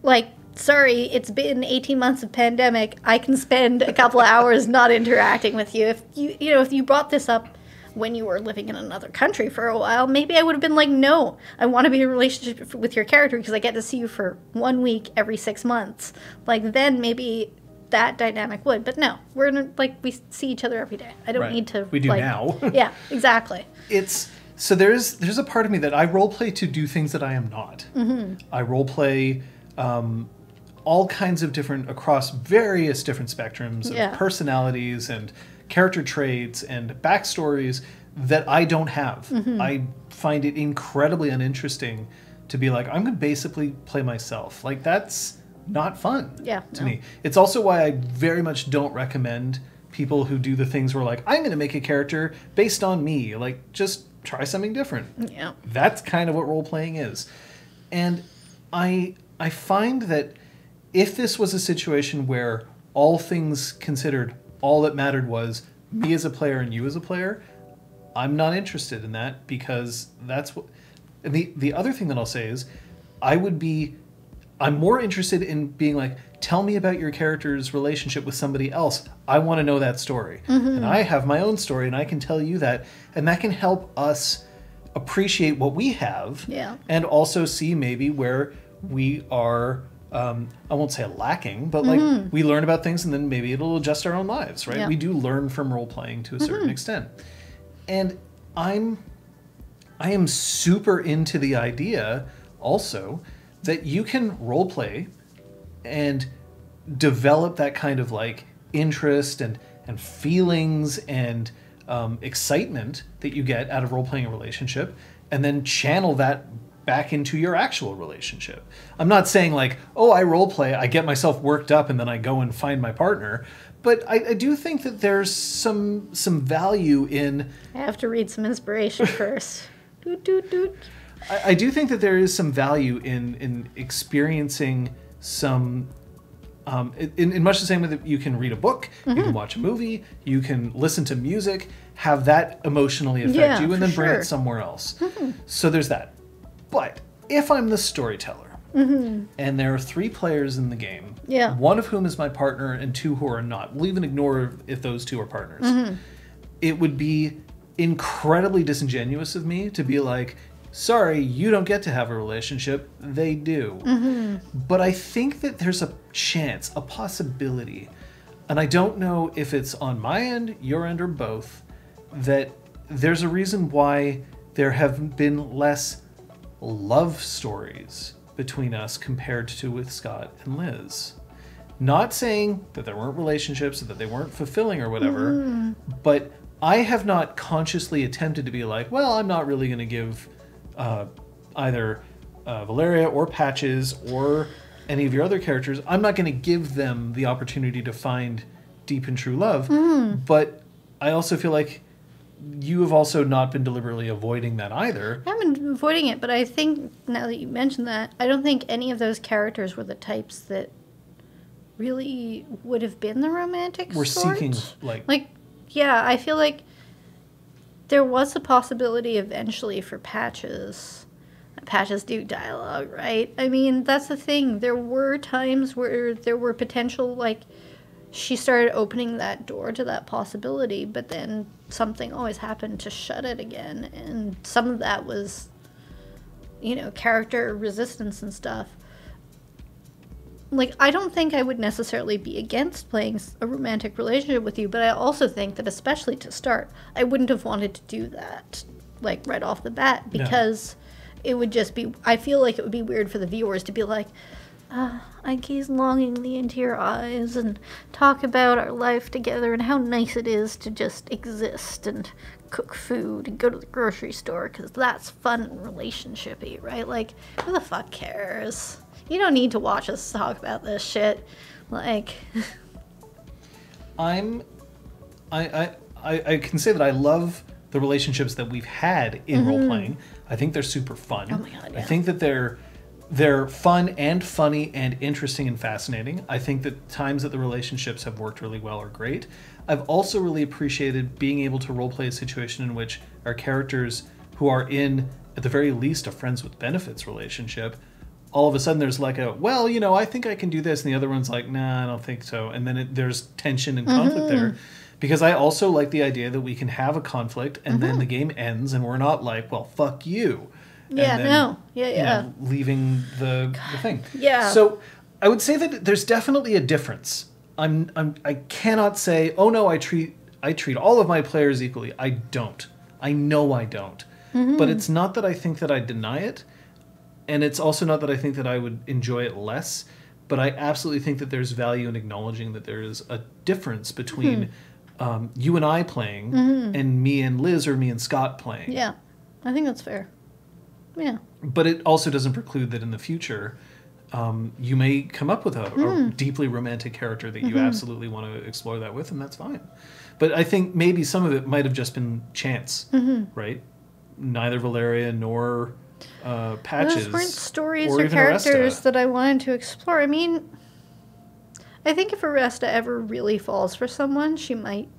Like, sorry, it's been 18 months of pandemic. I can spend a couple of hours not interacting with you. If if you brought this up when you were living in another country for a while, maybe I would have been like, no, I want to be in a relationship with your character because I get to see you for 1 week every 6 months. Like, then maybe that dynamic would. But no, we're in we see each other every day. I don't need to. We do now. Yeah, exactly. It's so there's a part of me that I roleplay to do things that I am not. I roleplay all kinds of different, across various different spectrums of personalities and character traits and backstories that I don't have. I find it incredibly uninteresting to be like, I'm going to basically play myself. Like, that's not fun to me. It's also why I very much don't recommend people who do the things where like, I'm going to make a character based on me. Like, just try something different. Yeah. That's kind of what role-playing is. And I find that if this was a situation where all things considered, all that mattered was me as a player and you as a player, I'm not interested in that, because that's what... And the other thing that I'll say is I'm more interested in being like, tell me about your character's relationship with somebody else. I want to know that story. And I have my own story, and I can tell you that. And that can help us appreciate what we have. Yeah. And also see maybe where we are... I won't say lacking, but like we learn about things and then maybe it'll adjust our own lives, right? Yeah. We do learn from role playing to a certain extent. And I am super into the idea also that you can role play and develop that kind of like interest and feelings and excitement that you get out of role playing a relationship, and then channel that back into your actual relationship. I'm not saying like, oh, I role play, I get myself worked up and then I go and find my partner. But I do think that there's some value in... I have to read some inspiration first. Doot, doot, doot. I do think that there is some value in experiencing some In much the same way that you can read a book, you can watch a movie, you can listen to music, have that emotionally affect you, and then bring it somewhere else. So there's that. But if I'm the storyteller, and there are 3 players in the game, one of whom is my partner and 2 who are not, we'll even ignore if those 2 are partners, it would be incredibly disingenuous of me to be like, sorry, you don't get to have a relationship. They do. But I think that there's a chance, a possibility, and I don't know if it's on my end, your end, or both, that there's a reason why there have been less love stories between us compared to with Scott and Liz. Not saying that there weren't relationships or that they weren't fulfilling or whatever, but I have not consciously attempted to be like, well, I'm not really going to give either Valeria or Patches or any of your other characters, I'm not going to give them the opportunity to find deep and true love. But I also feel like you have also not been deliberately avoiding that either. I haven't been avoiding it, but I think, now that you mentioned that, I don't think any of those characters were the types that really would have been the romantic We're sort. seeking, yeah, I feel like there was a possibility eventually for Patches. Patches do dialogue, right? I mean, that's the thing. There were times where there were potential, like, she started opening that door to that possibility, but then something always happened to shut it again. And some of that was, character resistance and stuff. Like, I don't think I would necessarily be against playing a romantic relationship with you, but I also think that, especially to start, I wouldn't have wanted to do that, like, right off the bat, because it would just be, I feel like it would be weird for the viewers to be like, I gaze longingly into your eyes and talk about our life together and how nice it is to just exist and cook food and go to the grocery store, because that's fun and relationship-y, right? Like, who the fuck cares? You don't need to watch us talk about this shit. Like, I can say that I love the relationships that we've had in role playing. I think they're super fun. Oh my God, yeah. I think that they're fun and funny and interesting and fascinating. I think that times that the relationships have worked really well are great. I've also really appreciated being able to role play a situation in which our characters who are in, at the very least, a friends with benefits relationship, all of a sudden there's like I think I can do this, and the other one's like, nah, I don't think so. And then there's tension and conflict there. Because I also like the idea that we can have a conflict and then the game ends and we're not like, well, fuck you. yeah, and then, leaving the thing. Yeah. So I would say that there's definitely a difference. I cannot say, oh no, I treat all of my players equally. I don't. I know I don't. But it's not that I think that I deny it. And it's also not that I think that I would enjoy it less, but I absolutely think that there's value in acknowledging that there is a difference between you and I playing and me and Liz or me and Scott playing. Yeah, I think that's fair. Yeah. But it also doesn't preclude that in the future you may come up with a deeply romantic character that you absolutely want to explore that with, and that's fine. But I think maybe some of it might have just been chance, right? Neither Valeria nor Patches. Those weren't stories or characters that I wanted to explore. I mean, I think if Aresta ever really falls for someone, she might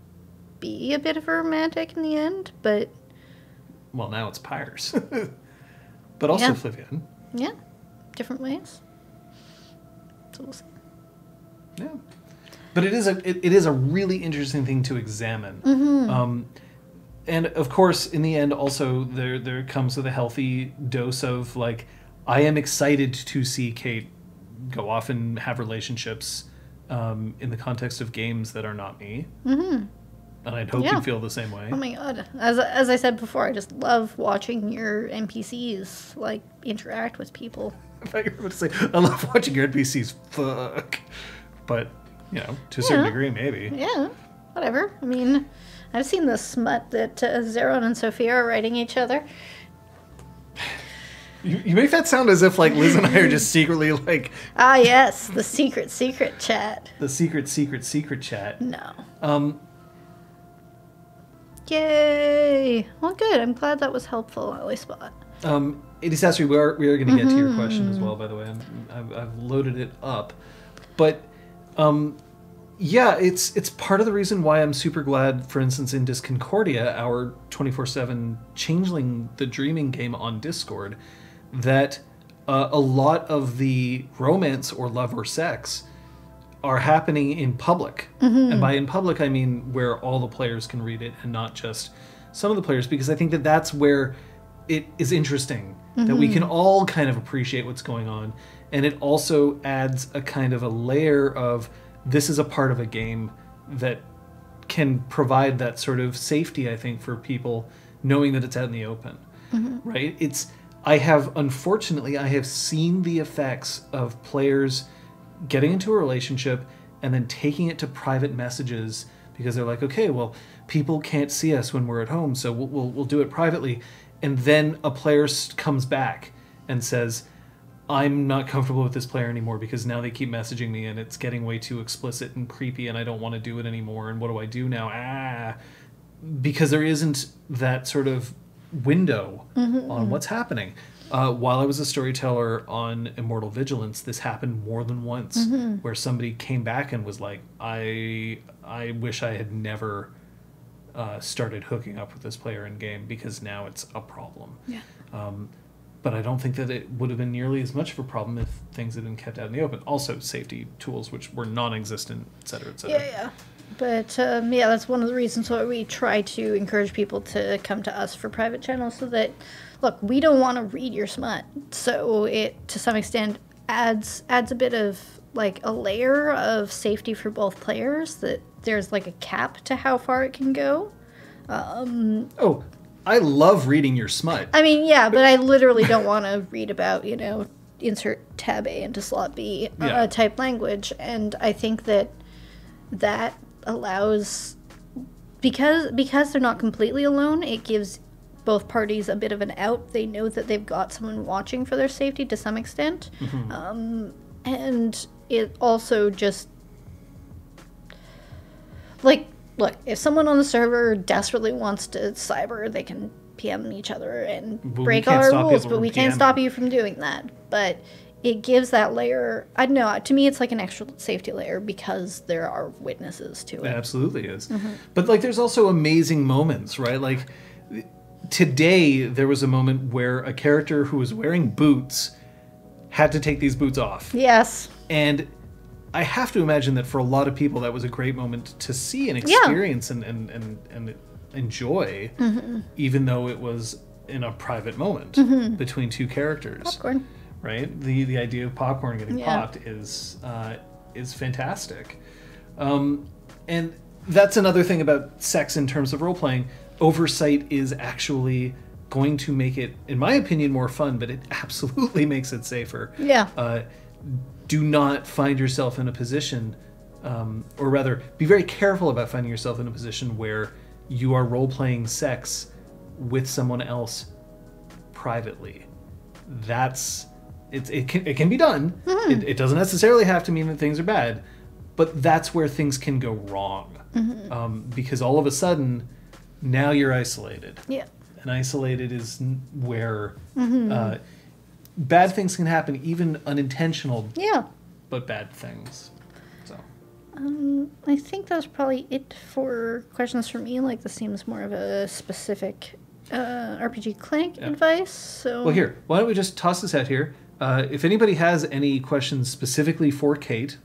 be a bit of a romantic in the end, but... Well, now it's Pyres. But also Flavian. Yeah. Different ways. So we'll see. Yeah. But it is a really interesting thing to examine. And of course, in the end, also there comes with a healthy dose of like, I am excited to see Kate go off and have relationships in the context of games that are not me. And I'd hope you'd feel the same way. Oh my god! As I said before, I just love watching your NPCs like interact with people. If I were to say, I love watching your NPCs fuck, but to a certain degree, maybe. Yeah, whatever. I mean, I've seen the smut that Zeron and Sophia are writing each other. You make that sound as if like Liz and I are just secretly like... Ah, yes, the secret chat. The secret chat. No. Yay! Well, good. I'm glad that was helpful, Ellie Spot. Sasri, we are going to get to your question as well, by the way. I've loaded it up. But Yeah, it's part of the reason why I'm super glad, for instance, in Disconcordia, our 24/7 Changeling the Dreaming game on Discord, that a lot of the romance or love or sex are happening in public. And by in public, I mean where all the players can read it and not just some of the players, because I think that that's where it is interesting, that we can all kind of appreciate what's going on. And it also adds a kind of a layer of, this is a part of a game that can provide that sort of safety, I think, for people knowing that it's out in the open, right? Unfortunately, I have seen the effects of players getting into a relationship and then taking it to private messages because they're like, okay, well, people can't see us when we're at home, so we'll do it privately. And then a player comes back and says, I'm not comfortable with this player anymore because now they keep messaging me and it's getting way too explicit and creepy and I don't want to do it anymore. And what do I do now? Because there isn't that sort of window on what's happening. While I was a storyteller on Immortal Vigilance, this happened more than once, where somebody came back and was like, I wish I had never started hooking up with this player in game because now it's a problem. Yeah. But I don't think that it would have been nearly as much of a problem if things had been kept out in the open. Also, safety tools, which were non-existent, et cetera, et cetera. Yeah. But, that's one of the reasons why we try to encourage people to come to us for private channels, so that, look, we don't want to read your smut. So it, to some extent, adds a bit of, like, a layer of safety for both players, that there's, like, a cap to how far it can go. Oh, I love reading your smut. I mean, yeah, but I literally don't want to read about, insert tab A into slot B type language. And I think that allows, because they're not completely alone, it gives both parties a bit of an out. They know that they've got someone watching for their safety to some extent. And it also just, like, look, if someone on the server desperately wants to cyber, they can PM each other and break our rules, but we can't stop you from doing that. But it gives that layer, I don't know, to me it's like an extra safety layer because there are witnesses to it. It absolutely is. But, like, there's also amazing moments, right? Like, today there was a moment where a character who was wearing boots had to take these boots off. Yes. And I have to imagine that for a lot of people that was a great moment to see and experience and enjoy, even though it was in a private moment between two characters. Popcorn. Right? The idea of popcorn getting popped is fantastic. And that's another thing about sex in terms of role-playing. Oversight is actually going to make it, in my opinion, more fun, but it absolutely makes it safer. Yeah. Do not find yourself in a position, or rather, be very careful about finding yourself in a position where you are role-playing sex with someone else privately. It can be done. It doesn't necessarily have to mean that things are bad, but that's where things can go wrong. Because all of a sudden, now you're isolated. Yeah. And isolated is where bad things can happen, even unintentional. Yeah. But bad things. So. I think that's probably it for questions from me. Like, this seems more of a specific RPG Clank advice. So. Well, here, why don't we just toss this out here? If anybody has any questions specifically for Kate,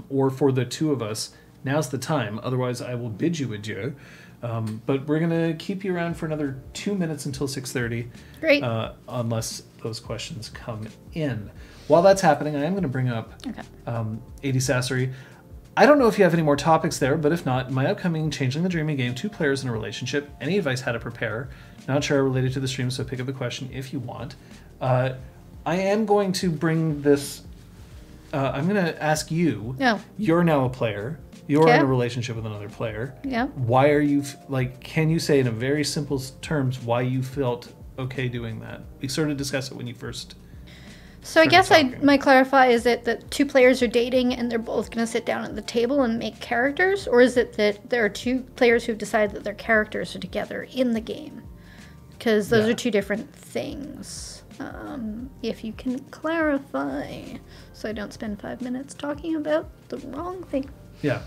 or for the two of us, now's the time. Otherwise, I will bid you adieu. But we're going to keep you around for another 2 minutes until 6:30. Great. Unless those questions come in. While that's happening, I am going to bring up 80 Sassery. I don't know if you have any more topics there, but if not, my upcoming Changeling the Dreaming game, 2 players in a relationship, any advice how to prepare, not sure related to the stream, so pick up a question if you want. I am going to bring this, I'm going to ask you, you're now a player, you're in a relationship with another player. Yeah. Why are you, can you say in a very simple terms why you felt okay doing that? We sort of discussed it when you first... So I guess I might clarify, is it that 2 players are dating and they're both going to sit down at the table and make characters? Or is it that there are 2 players who've decided that their characters are together in the game? Because those are 2 different things. If you can clarify, so I don't spend 5 minutes talking about the wrong thing. Yeah,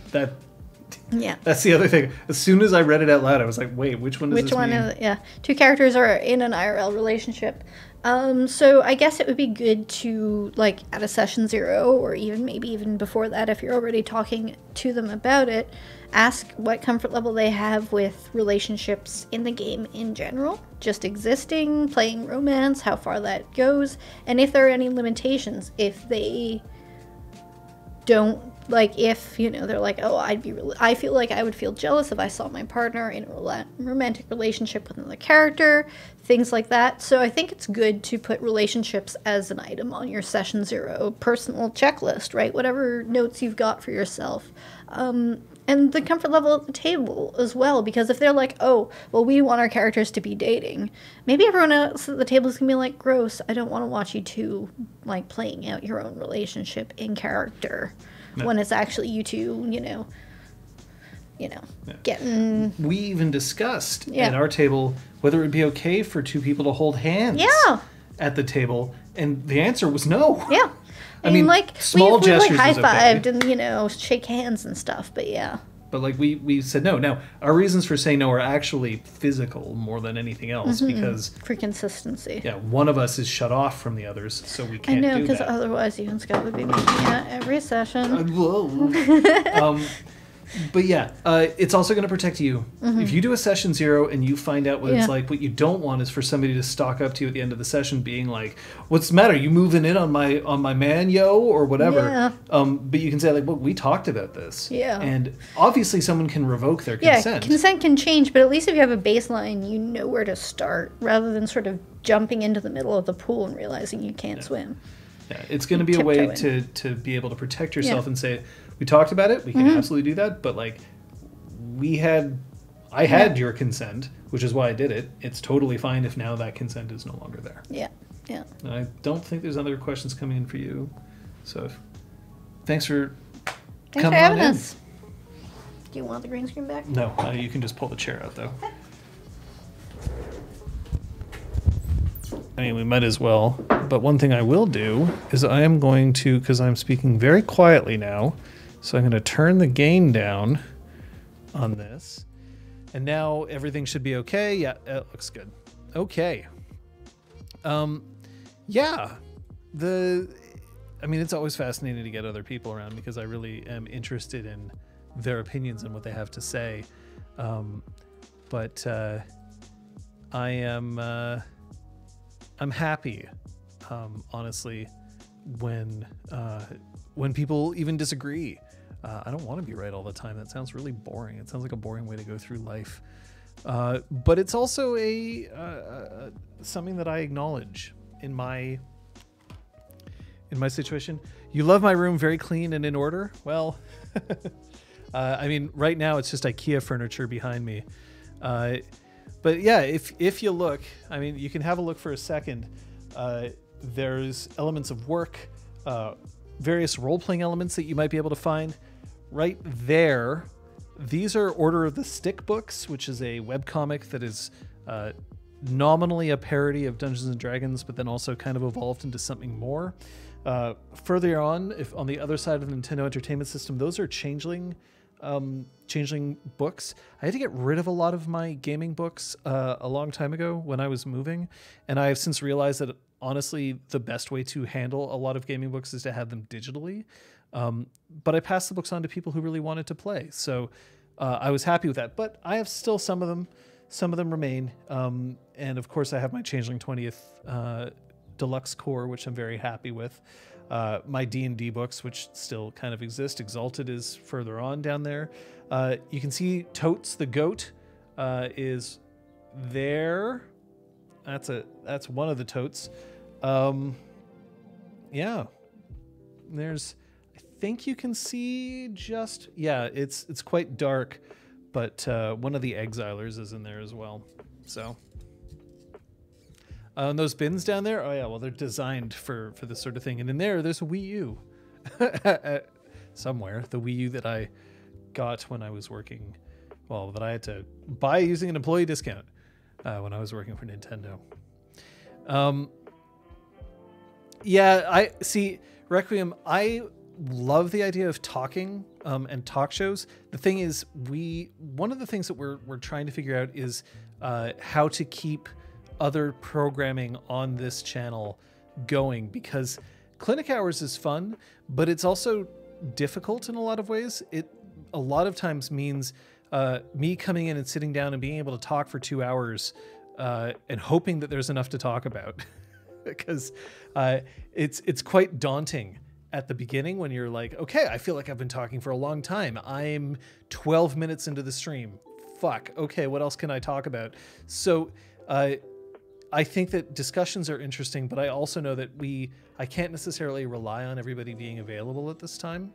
Yeah. that's the other thing. As soon as I read it out loud, I was like, wait, which one does Which this one mean? is it? Yeah. Two characters are in an IRL relationship. So I guess it would be good to, like, at a session 0, or maybe even before that, if you're already talking to them about it, ask what comfort level they have with relationships in the game in general, just existing, playing romance, how far that goes, and if there are any limitations. If they don't, like, if, they're like, oh, I feel like I would feel jealous if I saw my partner in a romantic relationship with another character, things like that. So I think it's good to put relationships as an item on your session 0 personal checklist, right? Whatever notes you've got for yourself. And the comfort level at the table as well, because if they're like, oh, well, we want our characters to be dating, maybe everyone else at the table is going to be like, gross, I don't want to watch you two, like, playing out your own relationship in character. No. When it's actually you two, getting... We even discussed at our table whether it would be okay for two people to hold hands at the table, and the answer was no. Yeah. I mean, like, small gestures we like high-fived okay. and, shake hands and stuff, but yeah. But, like, we said no. Now, our reasons for saying no are actually physical more than anything else, because... For consistency. Yeah, one of us is shut off from the others, so we can't do that. I know, because otherwise you and Scott would be making out every session. But yeah, it's also going to protect you. If you do a session 0 and you find out what it's like, what you don't want is for somebody to stalk up to you at the end of the session being like, what's the matter? You moving in on my man, yo? Or whatever. Yeah. But you can say, like, well, we talked about this. Yeah. And obviously someone can revoke their consent. Yeah, consent can change, but at least if you have a baseline, you know where to start, rather than sort of jumping into the middle of the pool and realizing you can't swim. Yeah, it's going to be a way to be able to protect yourself and say, we talked about it, we can absolutely do that, but, like, I had your consent, which is why I did it. It's totally fine if now that consent is no longer there. Yeah, yeah. And I don't think there's other questions coming in for you. So thanks for coming having on us. Do you want the green screen back? No, you can just pull the chair out, though. I mean, we might as well. But one thing I will do is I am going to, because I'm speaking very quietly now, so I'm going to turn the gain down on this. And now everything should be okay. Yeah, it looks good. Okay. Yeah. I mean, it's always fascinating to get other people around because I really am interested in their opinions and what they have to say. But I am... I'm happy, honestly, when people even disagree. I don't want to be right all the time. That sounds really boring. It sounds like a boring way to go through life. But it's also something that I acknowledge in my situation. You love my room very clean and in order. Well, I mean, right now it's just IKEA furniture behind me. But yeah, if you look, I mean, you can have a look for a second. There's elements of work, various role-playing elements that you might be able to find. Right there, these are Order of the Stick books, which is a webcomic that is nominally a parody of Dungeons and Dragons, but then also kind of evolved into something more. Further on, if on the other side of the Nintendo Entertainment System, those are Changeling books. I had to get rid of a lot of my gaming books a long time ago when I was moving, and I have since realized that honestly the best way to handle a lot of gaming books is to have them digitally. But I passed the books on to people who really wanted to play, so I was happy with that. But I have still some of them remain, and of course I have my Changeling 20th Deluxe Core, which I'm very happy with. My D&D books, which still kind of exist. Exalted is further on down there. You can see Totes the goat is there. That's one of the totes. Yeah. There's, I think you can see just, yeah, it's quite dark, but one of the Exilers is in there as well. So. And those bins down there, oh yeah, well, they're designed for this sort of thing. And in there's a Wii U somewhere. The Wii U that I got when I was working, well, that I had to buy using an employee discount when I was working for Nintendo. Yeah, I see Requiem. I love the idea of talking and talk shows. The thing is, one of the things that we're trying to figure out is how to keep other programming on this channel going, because Clinic Hours is fun, but it's also difficult in a lot of ways. It a lot of times means me coming in and sitting down and being able to talk for 2 hours and hoping that there's enough to talk about. Because it's quite daunting at the beginning when you're like, okay, I feel like I've been talking for a long time. I'm 12 minutes into the stream. Fuck. Okay, what else can I talk about? So I think that discussions are interesting, but I also know that I can't necessarily rely on everybody being available at this time.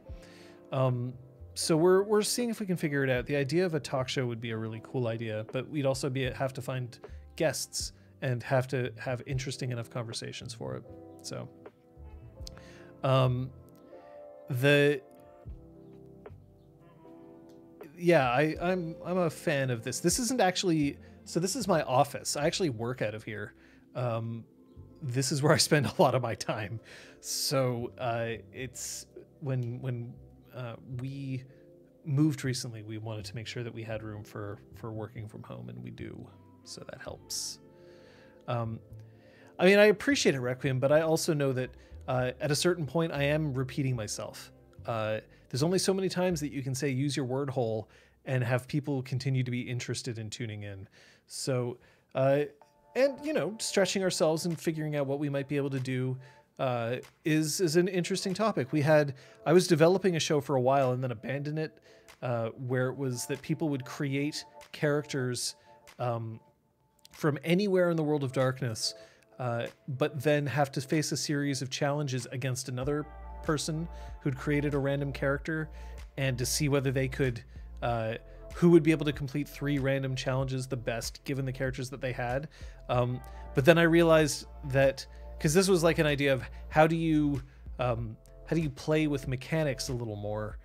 So we're seeing if we can figure it out. The idea of a talk show would be a really cool idea, but we'd also have to find guests and have to have interesting enough conversations for it. So, I'm a fan of this. This isn't actually, so this is my office. I actually work out of here. This is where I spend a lot of my time. So, it's when we moved recently, we wanted to make sure that we had room for working from home, and we do. So that helps. I mean, I appreciate it, Requiem, but I also know that at a certain point, I am repeating myself. There's only so many times that you can say use your word hole and have people continue to be interested in tuning in. So, and stretching ourselves and figuring out what we might be able to do is an interesting topic. I was developing a show for a while and then abandoned it, where it was that people would create characters from anywhere in the world of darkness, but then have to face a series of challenges against another person who'd created a random character, and to see whether they could, who would be able to complete 3 random challenges the best given the characters that they had. But then I realized that, because this was like an idea of how do you play with mechanics a little more,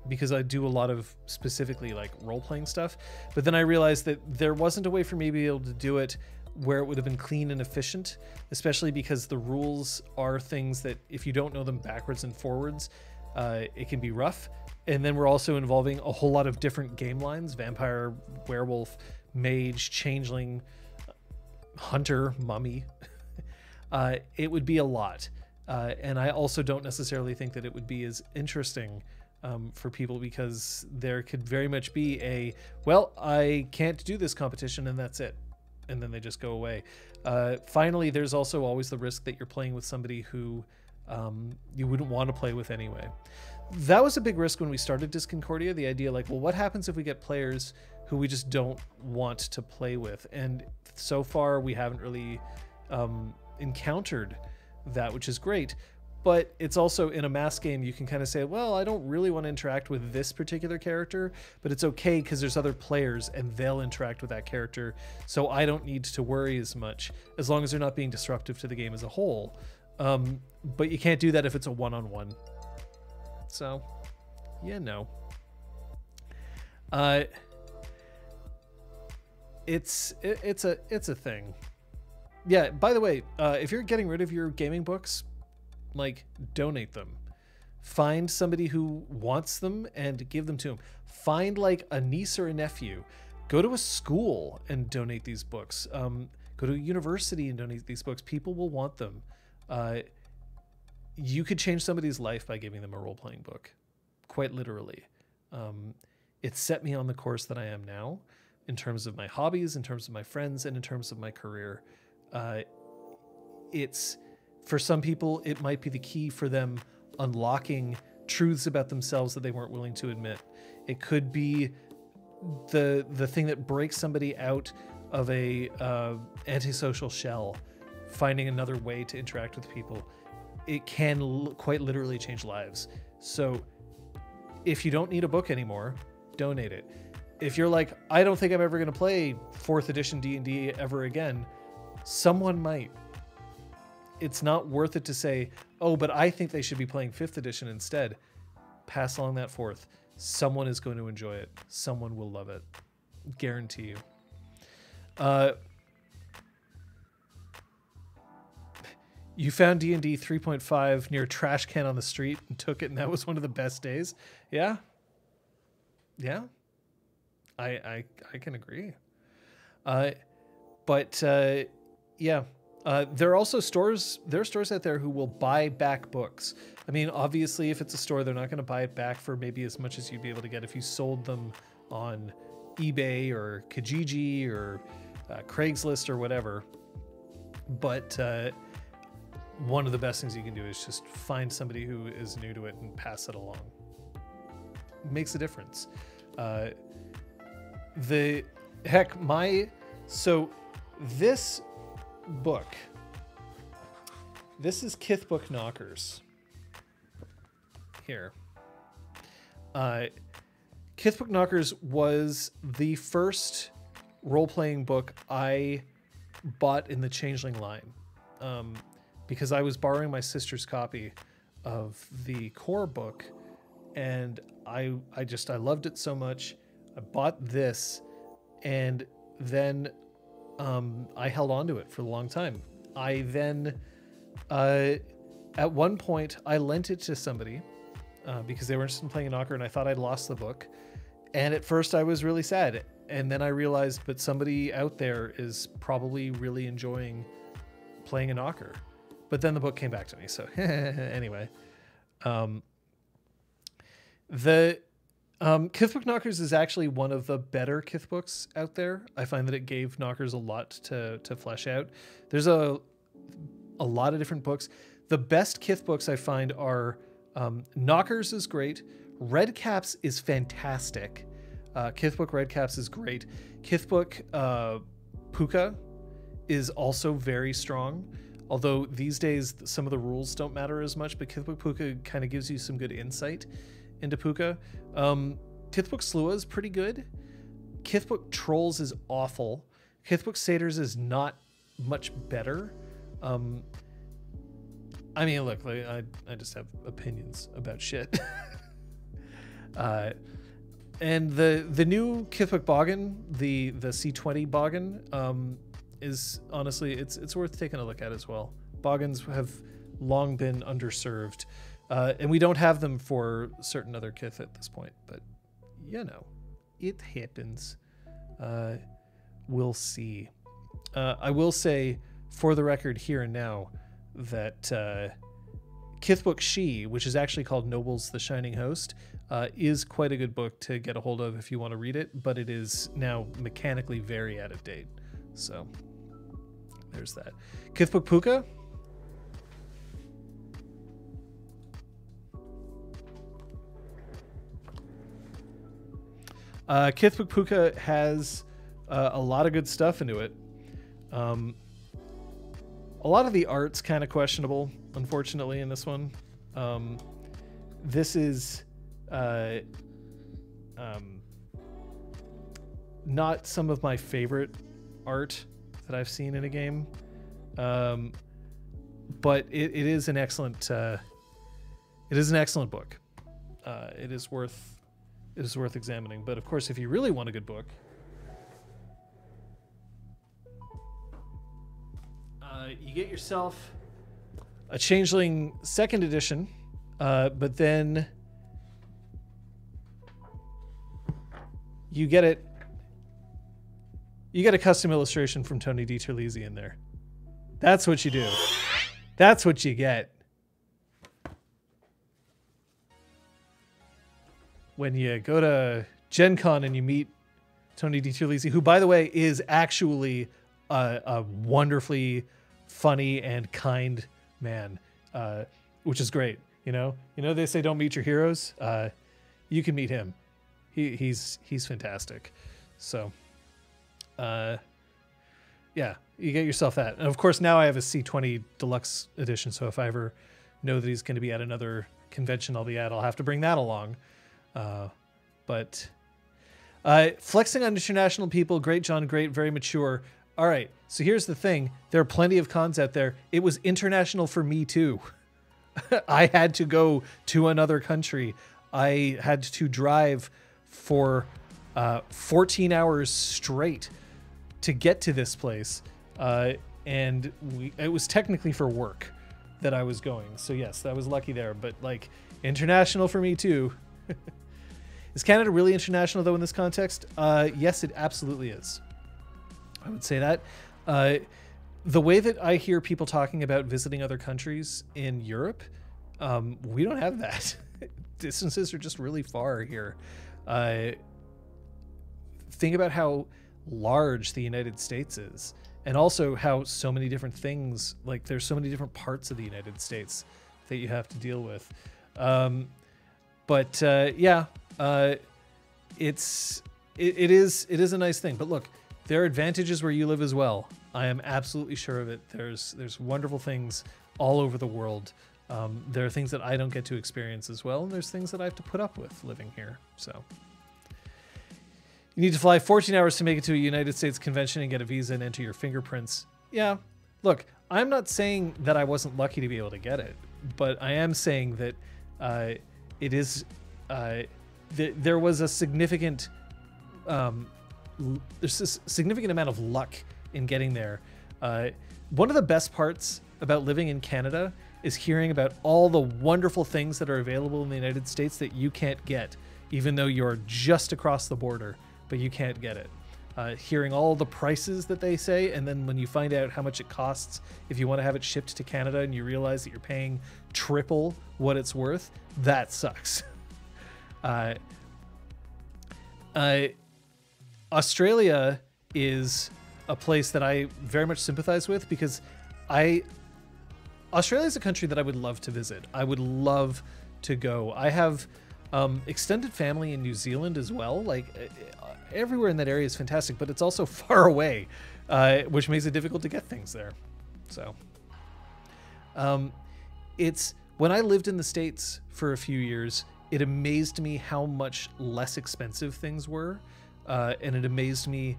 because I do a lot of specifically like role-playing stuff. But then I realized that there wasn't a way for me to be able to do it where it would have been clean and efficient, especially because the rules are things that if you don't know them backwards and forwards, it can be rough. And then we're also involving a whole lot of different game lines: vampire, werewolf, mage, changeling, hunter, mummy. It would be a lot. And I also don't necessarily think that it would be as interesting for people, because there could very much be I can't do this competition and that's it. And then they just go away. Finally, there's also always the risk that you're playing with somebody who you wouldn't want to play with anyway. That was a big risk when we started Disconcordia, the idea what happens if we get players who we just don't want to play with? And so far we haven't really encountered that, which is great. But it's also, in a mass game, you can kind of say, well, I don't really want to interact with this particular character, but it's okay because there's other players and they'll interact with that character, so I don't need to worry as much, as long as they're not being disruptive to the game as a whole. But you can't do that if it's a one-on-one. So, it's a thing. Yeah, by the way, if you're getting rid of your gaming books, donate them. Find somebody who wants them and give them to them. Find a niece or a nephew. Go to a school and donate these books. Go to a university and donate these books. People will want them. You could change somebody's life by giving them a role-playing book, quite literally. It set me on the course that I am now, in terms of my hobbies, in terms of my friends, and in terms of my career. For some people, it might be the key for them unlocking truths about themselves that they weren't willing to admit. It could be the thing that breaks somebody out of a antisocial shell, finding another way to interact with people. It can quite literally change lives. So if you don't need a book anymore, donate it. If you're like, I don't think I'm ever going to play 4th edition D&D ever again, someone might. It's not worth it to say, oh, but I think they should be playing 5th edition instead. Pass along that 4th. Someone is going to enjoy it. Someone will love it. Guarantee you. You found D&D 3.5 near a trash can on the street and took it, and that was one of the best days. Yeah. Yeah. I can agree. But yeah. There are also stores out there who will buy back books. I mean, obviously, if it's a store, they're not going to buy it back for maybe as much as you'd be able to get if you sold them on eBay or Kijiji or Craigslist or whatever. But one of the best things you can do is just find somebody who is new to it and pass it along. It makes a difference. So this book, this is Kithbook Knockers. Here. Kithbook Knockers was the first role-playing book I bought in the Changeling line, because I was borrowing my sister's copy of the core book, and I loved it so much. I bought this, and then I held on to it for a long time. I then, at one point, I lent it to somebody because they were interested in playing a knocker, and I thought I'd lost the book. And at first I was really sad. And then I realized, but somebody out there is probably really enjoying playing a knocker. But then the book came back to me. So anyway, the Kithbook Knockers is actually one of the better Kith books out there. I find that it gave knockers a lot to flesh out. There's a lot of different books. The best Kith books I find are Knockers is great. Red Caps is fantastic. Kithbook Red Caps is great. Kithbook Puka is also very strong. Although these days some of the rules don't matter as much, but Kithbook Puka kind of gives you some good insight into Puka. Kithbook Slua is pretty good. Kithbook Trolls is awful. Kithbook Satyrs is not much better. I mean, look, like, I just have opinions about shit. And the new Kithbook Boggin, the C20 Boggin, is honestly it's worth taking a look at as well. Boggins have long been underserved, and we don't have them for certain other Kith at this point. But you know, it happens. We'll see. I will say, for the record, here and now, that Kithbook She, which is actually called Nobles the Shining Host, is quite a good book to get a hold of if you want to read it, but it is now mechanically very out of date. So there's that. Kithbook Puka. Kithbook Puka has a lot of good stuff into it. A lot of the art's kind of questionable, unfortunately, in this one. This is not some of my favorite art that I've seen in a game, but it is an excellent book. It is worth examining. But of course, if you really want a good book, you get yourself a Changeling 2nd edition, but then you get a custom illustration from Tony DiTerlizzi in there. That's what you do. That's what you get when you go to Gen Con and you meet Tony DiTerlizzi, who, by the way, is actually a wonderfully funny and kind man, which is great. You know they say don't meet your heroes. You can meet him. He's fantastic. So yeah, you get yourself that. And of course, now I have a C20 deluxe edition, so if I ever know that he's going to be at another convention I'll have to bring that along. But flexing on international people, great, John, great, very mature. All right, so here's the thing. There are plenty of cons out there. It was international for me too. I had to go to another country. I had to drive for 14 hours straight to get to this place. And it was technically for work. that I was going. So yes, I was lucky there. But like international for me too. Is Canada really international though in this context? Yes, it absolutely is. I would say that. The way that I hear people talking about visiting other countries in Europe, we don't have that. Distances are just really far here. Think about how large the United States is, and also how so many different things, like there's so many different parts of the United States that you have to deal with. It is a nice thing. But look, there are advantages where you live as well. I am absolutely sure of it. There's wonderful things all over the world. There are things that I don't get to experience as well, and there's things that I have to put up with living here. So you need to fly 14 hours to make it to a United States convention and get a visa and enter your fingerprints. Yeah, look, I'm not saying that I wasn't lucky to be able to get it, but I am saying that it is there was a significant there's a significant amount of luck in getting there. One of the best parts about living in Canada is hearing about all the wonderful things that are available in the United States that you can't get, even though you're just across the border, but you can't get it. Hearing all the prices that they say, and then when you find out how much it costs if you want to have it shipped to Canada and you realize that you're paying triple what it's worth, that sucks. Australia is a place that I very much sympathize with because Australia is a country that I would love to visit. I would love to go. I have extended family in New Zealand as well. Like everywhere in that area is fantastic, but it's also far away, which makes it difficult to get things there. So it's when I lived in the States for a few years, it amazed me how much less expensive things were. And it amazed me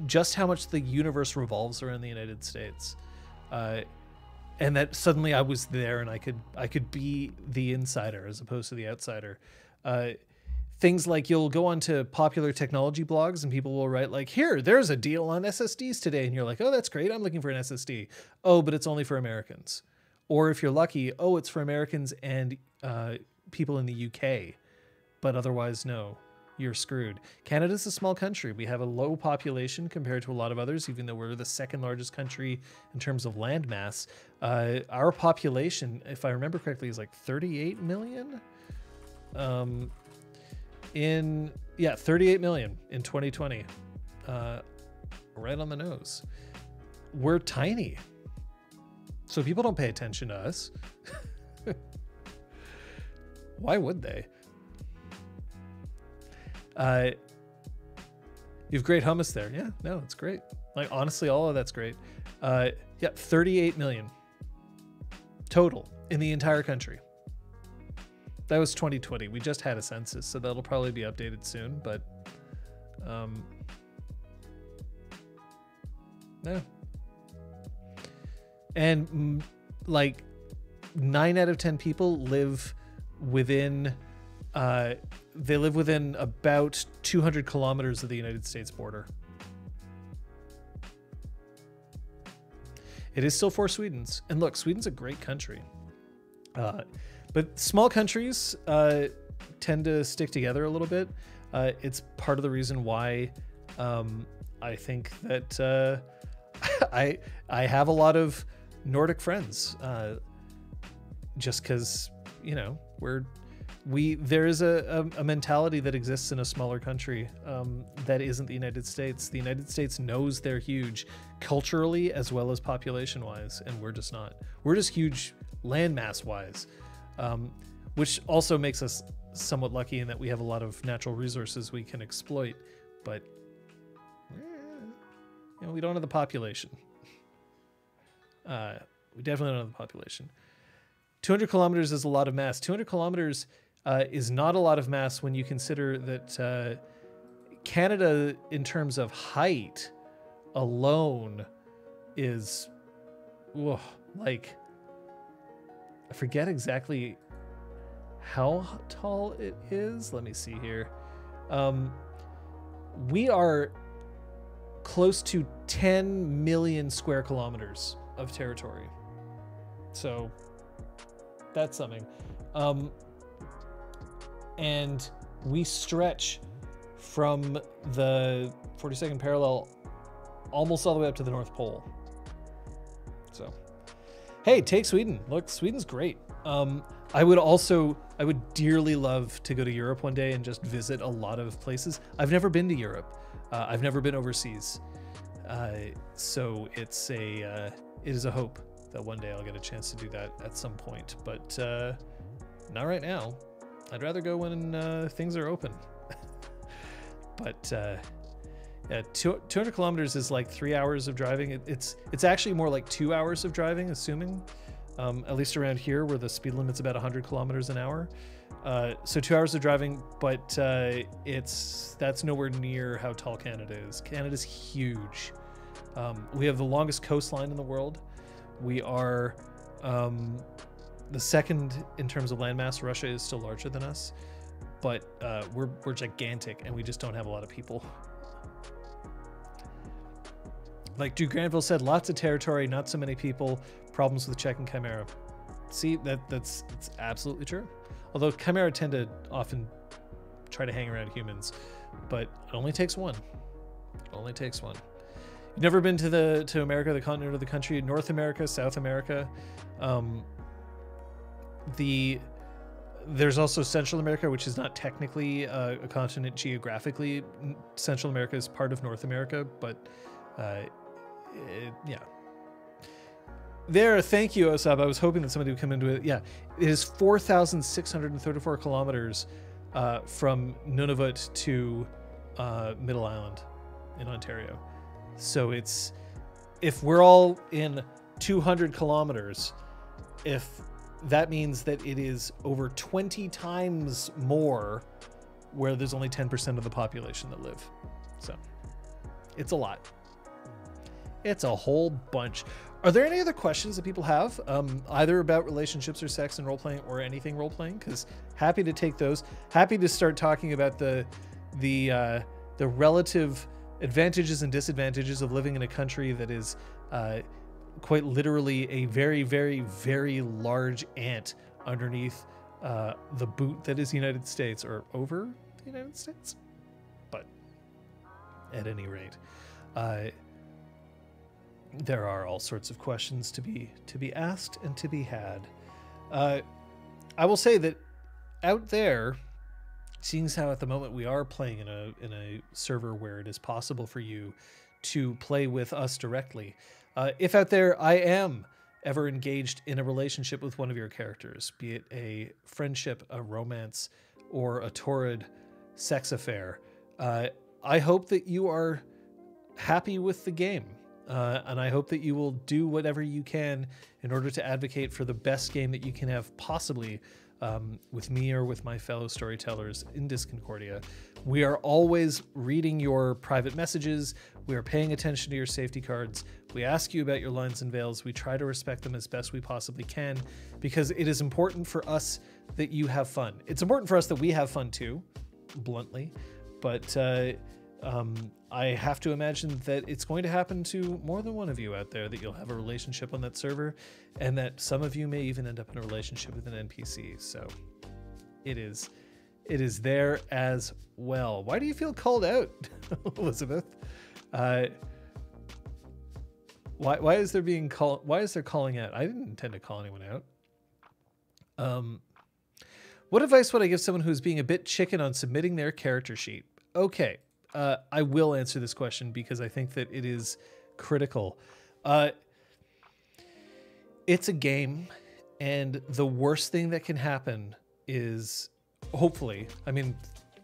just how much the universe revolves around the United States. And that suddenly I was there and I could be the insider as opposed to the outsider. Things like you'll go onto popular technology blogs and people will write like, here, there's a deal on SSDs today. And you're like, oh, that's great. I'm looking for an SSD. Oh, but it's only for Americans. Or if you're lucky, oh, it's for Americans and people in the UK. But otherwise, no, you're screwed. Canada's a small country. We have a low population compared to a lot of others, even though we're the second largest country in terms of land mass. Our population, if I remember correctly, is like 38 million. 38 million in 2020. Right on the nose. We're tiny. So people don't pay attention to us. Why would they? You have great hummus there. Yeah, no, it's great. Like, honestly, all of that's great. 38 million total in the entire country. That was 2020. We just had a census, so that'll probably be updated soon, but no. And like 9 out of 10 people live within they live within about 200 kilometers of the United States border. It is still 4 Swedens. And look, Sweden's a great country. But small countries tend to stick together a little bit. It's part of the reason why I think that I have a lot of Nordic friends. Just because, you know, there is a mentality that exists in a smaller country that isn't the United States. The United States knows they're huge culturally as well as population wise, and we're just not. We're just huge landmass wise, which also makes us somewhat lucky in that we have a lot of natural resources we can exploit, but you know, we don't have the population. We definitely don't have the population. 200 kilometers is a lot of mass. 200 kilometers is not a lot of mass when you consider that Canada, in terms of height alone, is, like, I forget exactly how tall it is. Let me see here. We are close to 10 million square kilometers of territory. So that's something. And we stretch from the 42nd parallel almost all the way up to the North Pole. So, hey, take Sweden. Look, Sweden's great. I would dearly love to go to Europe one day and just visit a lot of places. I've never been to Europe. I've never been overseas. So it is a hope that one day I'll get a chance to do that at some point, but not right now. I'd rather go when things are open. But yeah, 200 kilometers is like 3 hours of driving. It's actually more like 2 hours of driving, assuming, at least around here where the speed limit's about 100 kilometers an hour. So 2 hours of driving, but that's nowhere near how tall Canada is. Canada's huge. We have the longest coastline in the world. We are the second in terms of landmass. Russia is still larger than us, but we're gigantic, and we just don't have a lot of people. Like Drew Granville said, lots of territory, not so many people, problems with Czech and Chimera. See, it's absolutely true. Although Chimera tend to often try to hang around humans, but it only takes one. It only takes one. You've never been to America, the continent or the country, North America, South America. There's also Central America, which is not technically a continent geographically. Central America is part of North America, but yeah. There, thank you, Osab. I was hoping that somebody would come into it. Yeah, it is 4,634 kilometers from Nunavut to Middle Island in Ontario. So if we're all in 200 kilometers, if that means that it is over 20 times more where there's only 10% of the population that live. So it's a lot. It's a whole bunch. Are there any other questions that people have, either about relationships or sex and role-playing or anything role-playing? Because happy to take those. Happy to start talking about the relative advantages and disadvantages of living in a country that is quite literally a very, very, very large ant underneath the boot that is the United States, or over the United States. But at any rate, there are all sorts of questions to be asked and to be had. I will say that out there, seeing as how at the moment we are playing in a server where it is possible for you to play with us directly, if out there I am ever engaged in a relationship with one of your characters, be it a friendship, a romance, or a torrid sex affair, I hope that you are happy with the game. And I hope that you will do whatever you can in order to advocate for the best game that you can have possibly with me or with my fellow storytellers in Disconcordia. We are always reading your private messages. We are paying attention to your safety cards. We ask you about your lines and veils. We try to respect them as best we possibly can, because it is important for us that you have fun. It's important for us that we have fun too, bluntly, but I have to imagine that it's going to happen to more than one of you out there, that you'll have a relationship on that server, and that some of you may even end up in a relationship with an NPC. So it is there as well. Why do you feel called out, Elizabeth? Why is there being called? Why is there calling out? I didn't intend to call anyone out. What advice would I give someone who's being a bit chicken on submitting their character sheet? Okay. I will answer this question because I think that it is critical. It's a game, and the worst thing that can happen is, hopefully, I mean,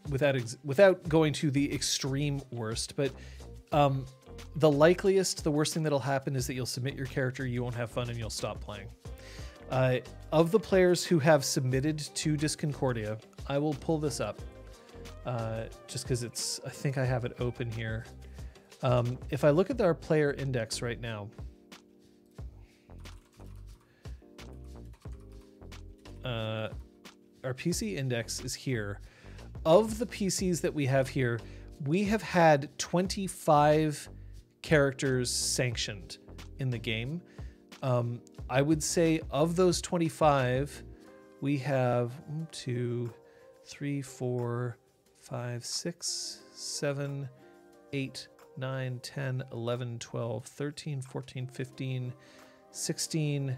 without going to the extreme worst, but the worst thing that'll happen is that you'll submit your character, you won't have fun, and you'll stop playing. Of the players who have submitted to Disconcordia, I will pull this up. Just because I think I have it open here. If I look at our player index right now, our PC index is here. Of the PCs that we have here, we have had 25 characters sanctioned in the game. I would say of those 25, we have 1, 2, 3, 4, 5, 6, 7, 8, 9, 10, 11, 12, 13, 14, 15, 16,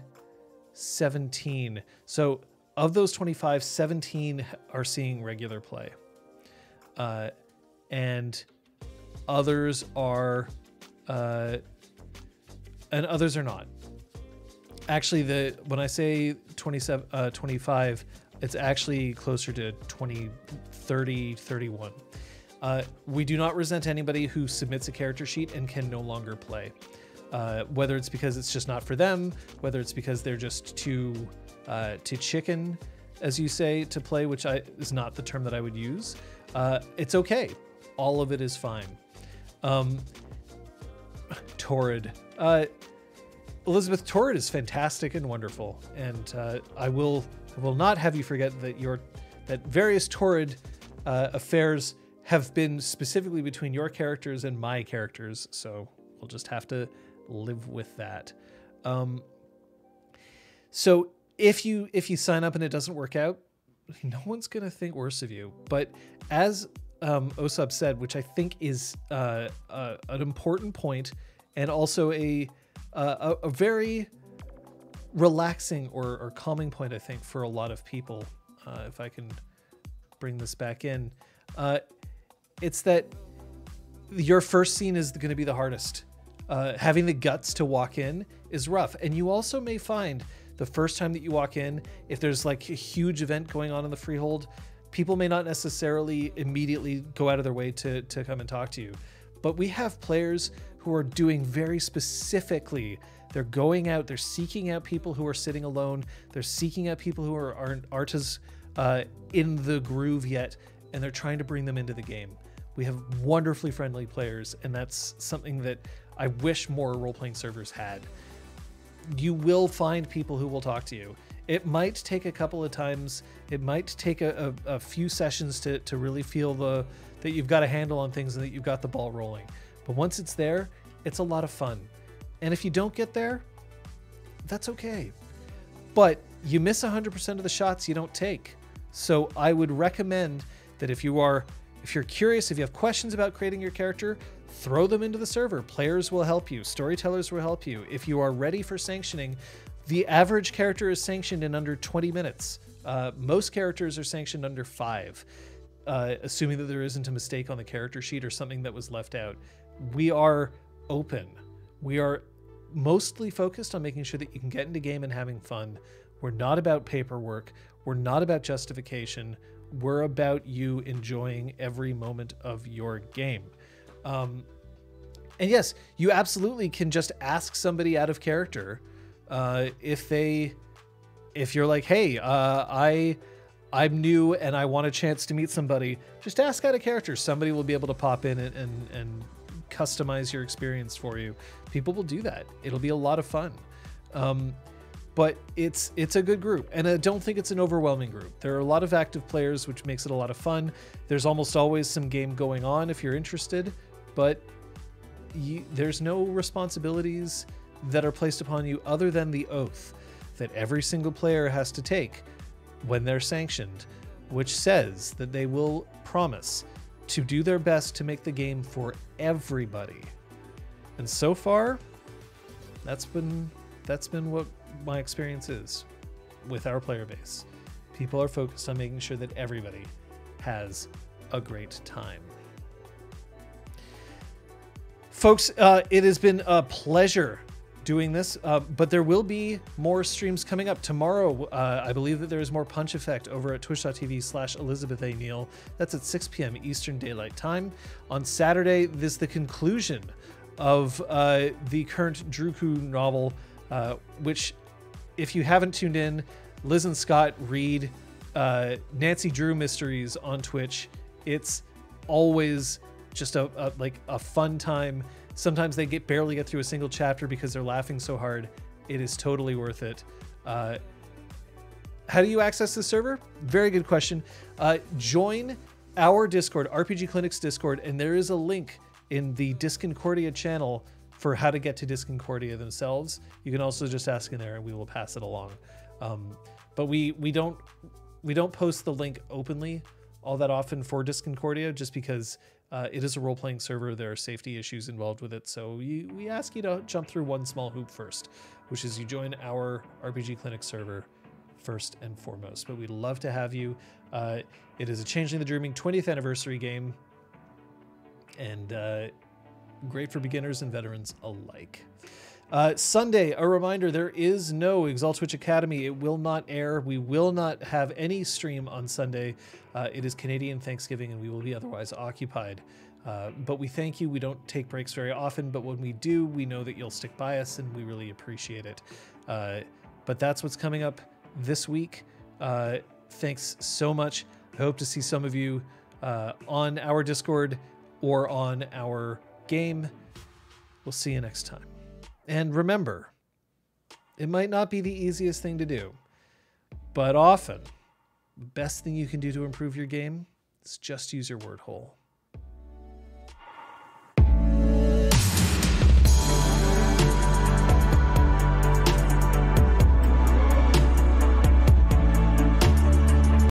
17. So of those 25, 17 are seeing regular play. And others are not. Actually, when I say 27, 25, it's actually closer to 20, 30, 31. We do not resent anybody who submits a character sheet and can no longer play. Whether it's because it's just not for them, whether it's because they're just too chicken, as you say, to play, which is not the term that I would use. It's okay. All of it is fine. Torrid. Elizabeth, Torrid is fantastic and wonderful, and I will not have you forget that various Torrid affairs have been specifically between your characters and my characters, so we'll just have to live with that. So if you sign up and it doesn't work out, no one's gonna think worse of you. But as Osub said, which I think is an important point, and also a very relaxing or calming point, I think, for a lot of people. If I can bring this back in, it's that your first scene is going to be the hardest. Having the guts to walk in is rough, and you also may find the first time that you walk in, if there's like a huge event going on in the Freehold, people may not necessarily immediately go out of their way to come and talk to you. But we have players who are doing very specifically, they're going out, they're seeking out people who are sitting alone, they're seeking out people who aren't as in the groove yet, and they're trying to bring them into the game. We have wonderfully friendly players, and that's something that I wish more role-playing servers had. You will find people who will talk to you. It might take a couple of times, it might take a few sessions to really feel that you've got a handle on things and that you've got the ball rolling. But once it's there, it's a lot of fun. And if you don't get there, that's okay. But you miss 100% of the shots you don't take. So I would recommend that if you're curious, if you have questions about creating your character, throw them into the server. Players will help you. Storytellers will help you. If you are ready for sanctioning, the average character is sanctioned in under 20 minutes. Most characters are sanctioned under 5, assuming that there isn't a mistake on the character sheet or something that was left out. We are open. We are mostly focused on making sure that you can get into game and having fun. We're not about paperwork. We're not about justification. We're about you enjoying every moment of your game. And yes, you absolutely can just ask somebody out of character. If you're like, hey, I'm new and I want a chance to meet somebody, just ask out of character. Somebody will be able to pop in and customize your experience for you. People will do that. It'll be a lot of fun. But it's a good group, and I don't think it's an overwhelming group. There are a lot of active players, which makes it a lot of fun. There's almost always some game going on if you're interested, but there's no responsibilities that are placed upon you other than the oath that every single player has to take when they're sanctioned, which says that they will promise to do their best to make the game for everybody. And so far, that's been what my experience is with our player base. People are focused on making sure that everybody has a great time. Folks, it has been a pleasure doing this, but there will be more streams coming up. Tomorrow, I believe that there is more Punch Effect over at twitch.tv/Elizabeth A. Neal. That's at 6 p.m. Eastern Daylight Time. On Saturday, this is the conclusion of the current Druku novel, which, if you haven't tuned in, Liz and Scott read Nancy Drew mysteries on Twitch. It's always just a fun time. Sometimes they barely get through a single chapter because they're laughing so hard. It is totally worth it. How do you access the server? Very good question. Join our Discord, RPG Clinic's Discord, and there is a link in the Disconcordia channel for how to get to Disconcordia themselves, you can also just ask in there and we will pass it along. But we don't post the link openly all that often for Disconcordia, just because it is a role-playing server. There are safety issues involved with it. So we ask you to jump through one small hoop first, which is you join our RPG Clinic server first and foremost. But we'd love to have you. It is a Changeling the Dreaming 20th anniversary game, and great for beginners and veterans alike. Sunday, a reminder, there is no Exalt Twitch Academy. It will not air. We will not have any stream on Sunday. It is Canadian Thanksgiving and we will be otherwise occupied. But we thank you. We don't take breaks very often, but when we do, we know that you'll stick by us and we really appreciate it. But that's what's coming up this week. Thanks so much. I hope to see some of you on our Discord or on our game. We'll see you next time. And remember, it might not be the easiest thing to do, but often the best thing you can do to improve your game is just use your word hole.